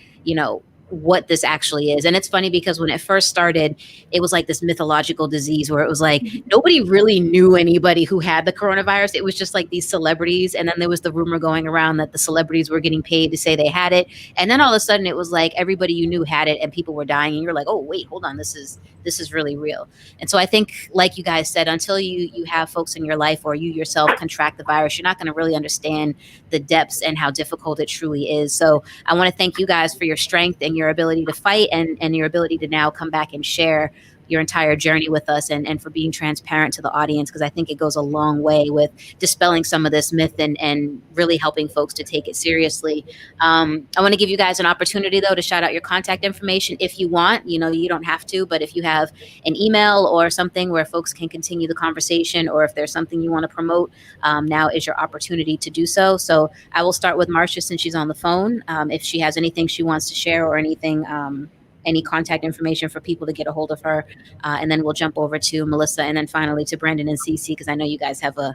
what this actually is. And it's funny because when it first started, it was like this mythological disease where it was like nobody really knew anybody who had the coronavirus. It was just like these celebrities. And then there was the rumor going around that the celebrities were getting paid to say they had it. And then all of a sudden it was like everybody you knew had it and people were dying. And you're like, oh, wait, hold on. This is really real. And so I think, like you guys said, until you have folks in your life or you yourself contract the virus, you're not going to really understand the depths and how difficult it truly is. So I want to thank you guys for your strength and your ability to fight and your ability to now come back and share your entire journey with us and for being transparent to the audience, because I think it goes a long way with dispelling some of this myth and really helping folks to take it seriously. I want to give you guys an opportunity, though, to shout out your contact information if you want. You don't have to, but if you have an email or something where folks can continue the conversation, or if there's something you want to promote, now is your opportunity to do so. So I will start with Marcia since she's on the phone. If she has anything she wants to share or anything, any contact information for people to get a hold of her. And then we'll jump over to Melissa and then finally to Brandon and Cece, because I know you guys have a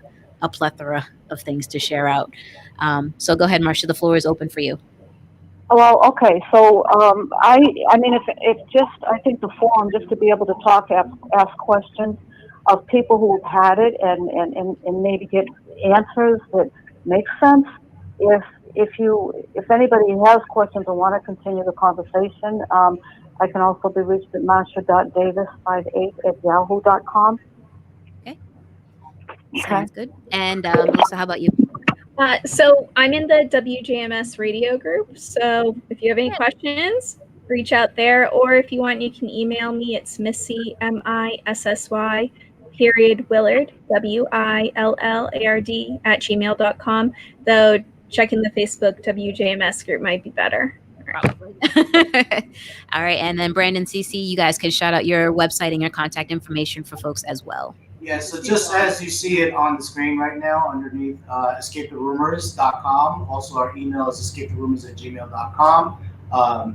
plethora of things to share out. So go ahead, Marcia, the floor is open for you.
Well, okay. So I mean, if just, I think the forum, just to be able to talk, ask questions of people who have had it and maybe get answers that make sense. If anybody has questions or want to continue the conversation, I can also be reached at marcia.davis58@yahoo.com.
Okay. Sounds good. And Melissa, how about you?
So I'm in the WJMS Radio group. So if you have any questions, reach out there. Or if you want, you can email me. It's Missy, MISSY, Willard, WILLARD @gmail.com. Though checking the Facebook WJMS group might be better.
Probably. All right. And then Brandon, Cece, you guys can shout out your website and your contact information for folks as well.
Yeah, so just as you see it on the screen right now underneath ESCAPETHEROOmers.com. Also, our email is ESCAPETHEROOmers@gmail.com.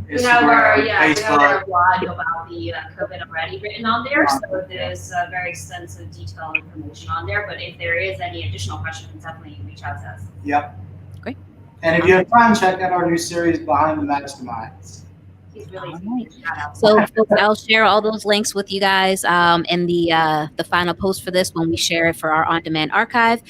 We have our blog about the COVID already written on there, so there's very extensive detailed information on there. But if there is any additional questions, definitely reach out to us.
Yep.
Great.
And if you have time, check out our new series, Behind the Masterminds.
He's really
All
a
right.
shout out.
So, folks, I'll share all those links with you guys in the final post for this when we share it for our on-demand archive.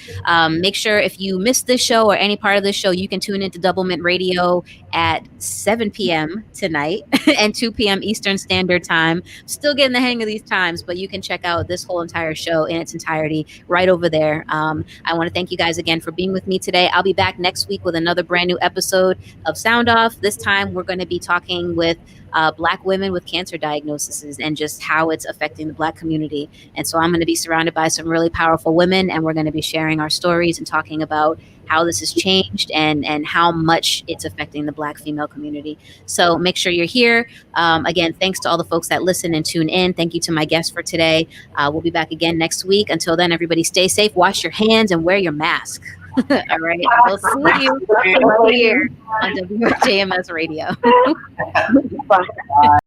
Make sure if you missed this show or any part of this show, you can tune into Double Mint Radio at 7 p.m. tonight and 2 p.m. Eastern Standard Time. Still getting the hang of these times, but you can check out this whole entire show in its entirety right over there. I want to thank you guys again for being with me today. I'll be back next week with another brand new episode of Sound Off. This time we're going to be talking with Black women with cancer diagnoses and just how it's affecting the Black community. And so I'm going to be surrounded by some really powerful women, and we're going to be sharing our stories and talking about how this has changed and how much it's affecting the Black female community. So make sure you're here. Again, thanks to all the folks that listen and tune in. Thank you to my guests for today. We'll be back again next week. Until then, everybody stay safe, wash your hands, and wear your mask. All right. I'll see you right here on WJMS Radio.
Bye.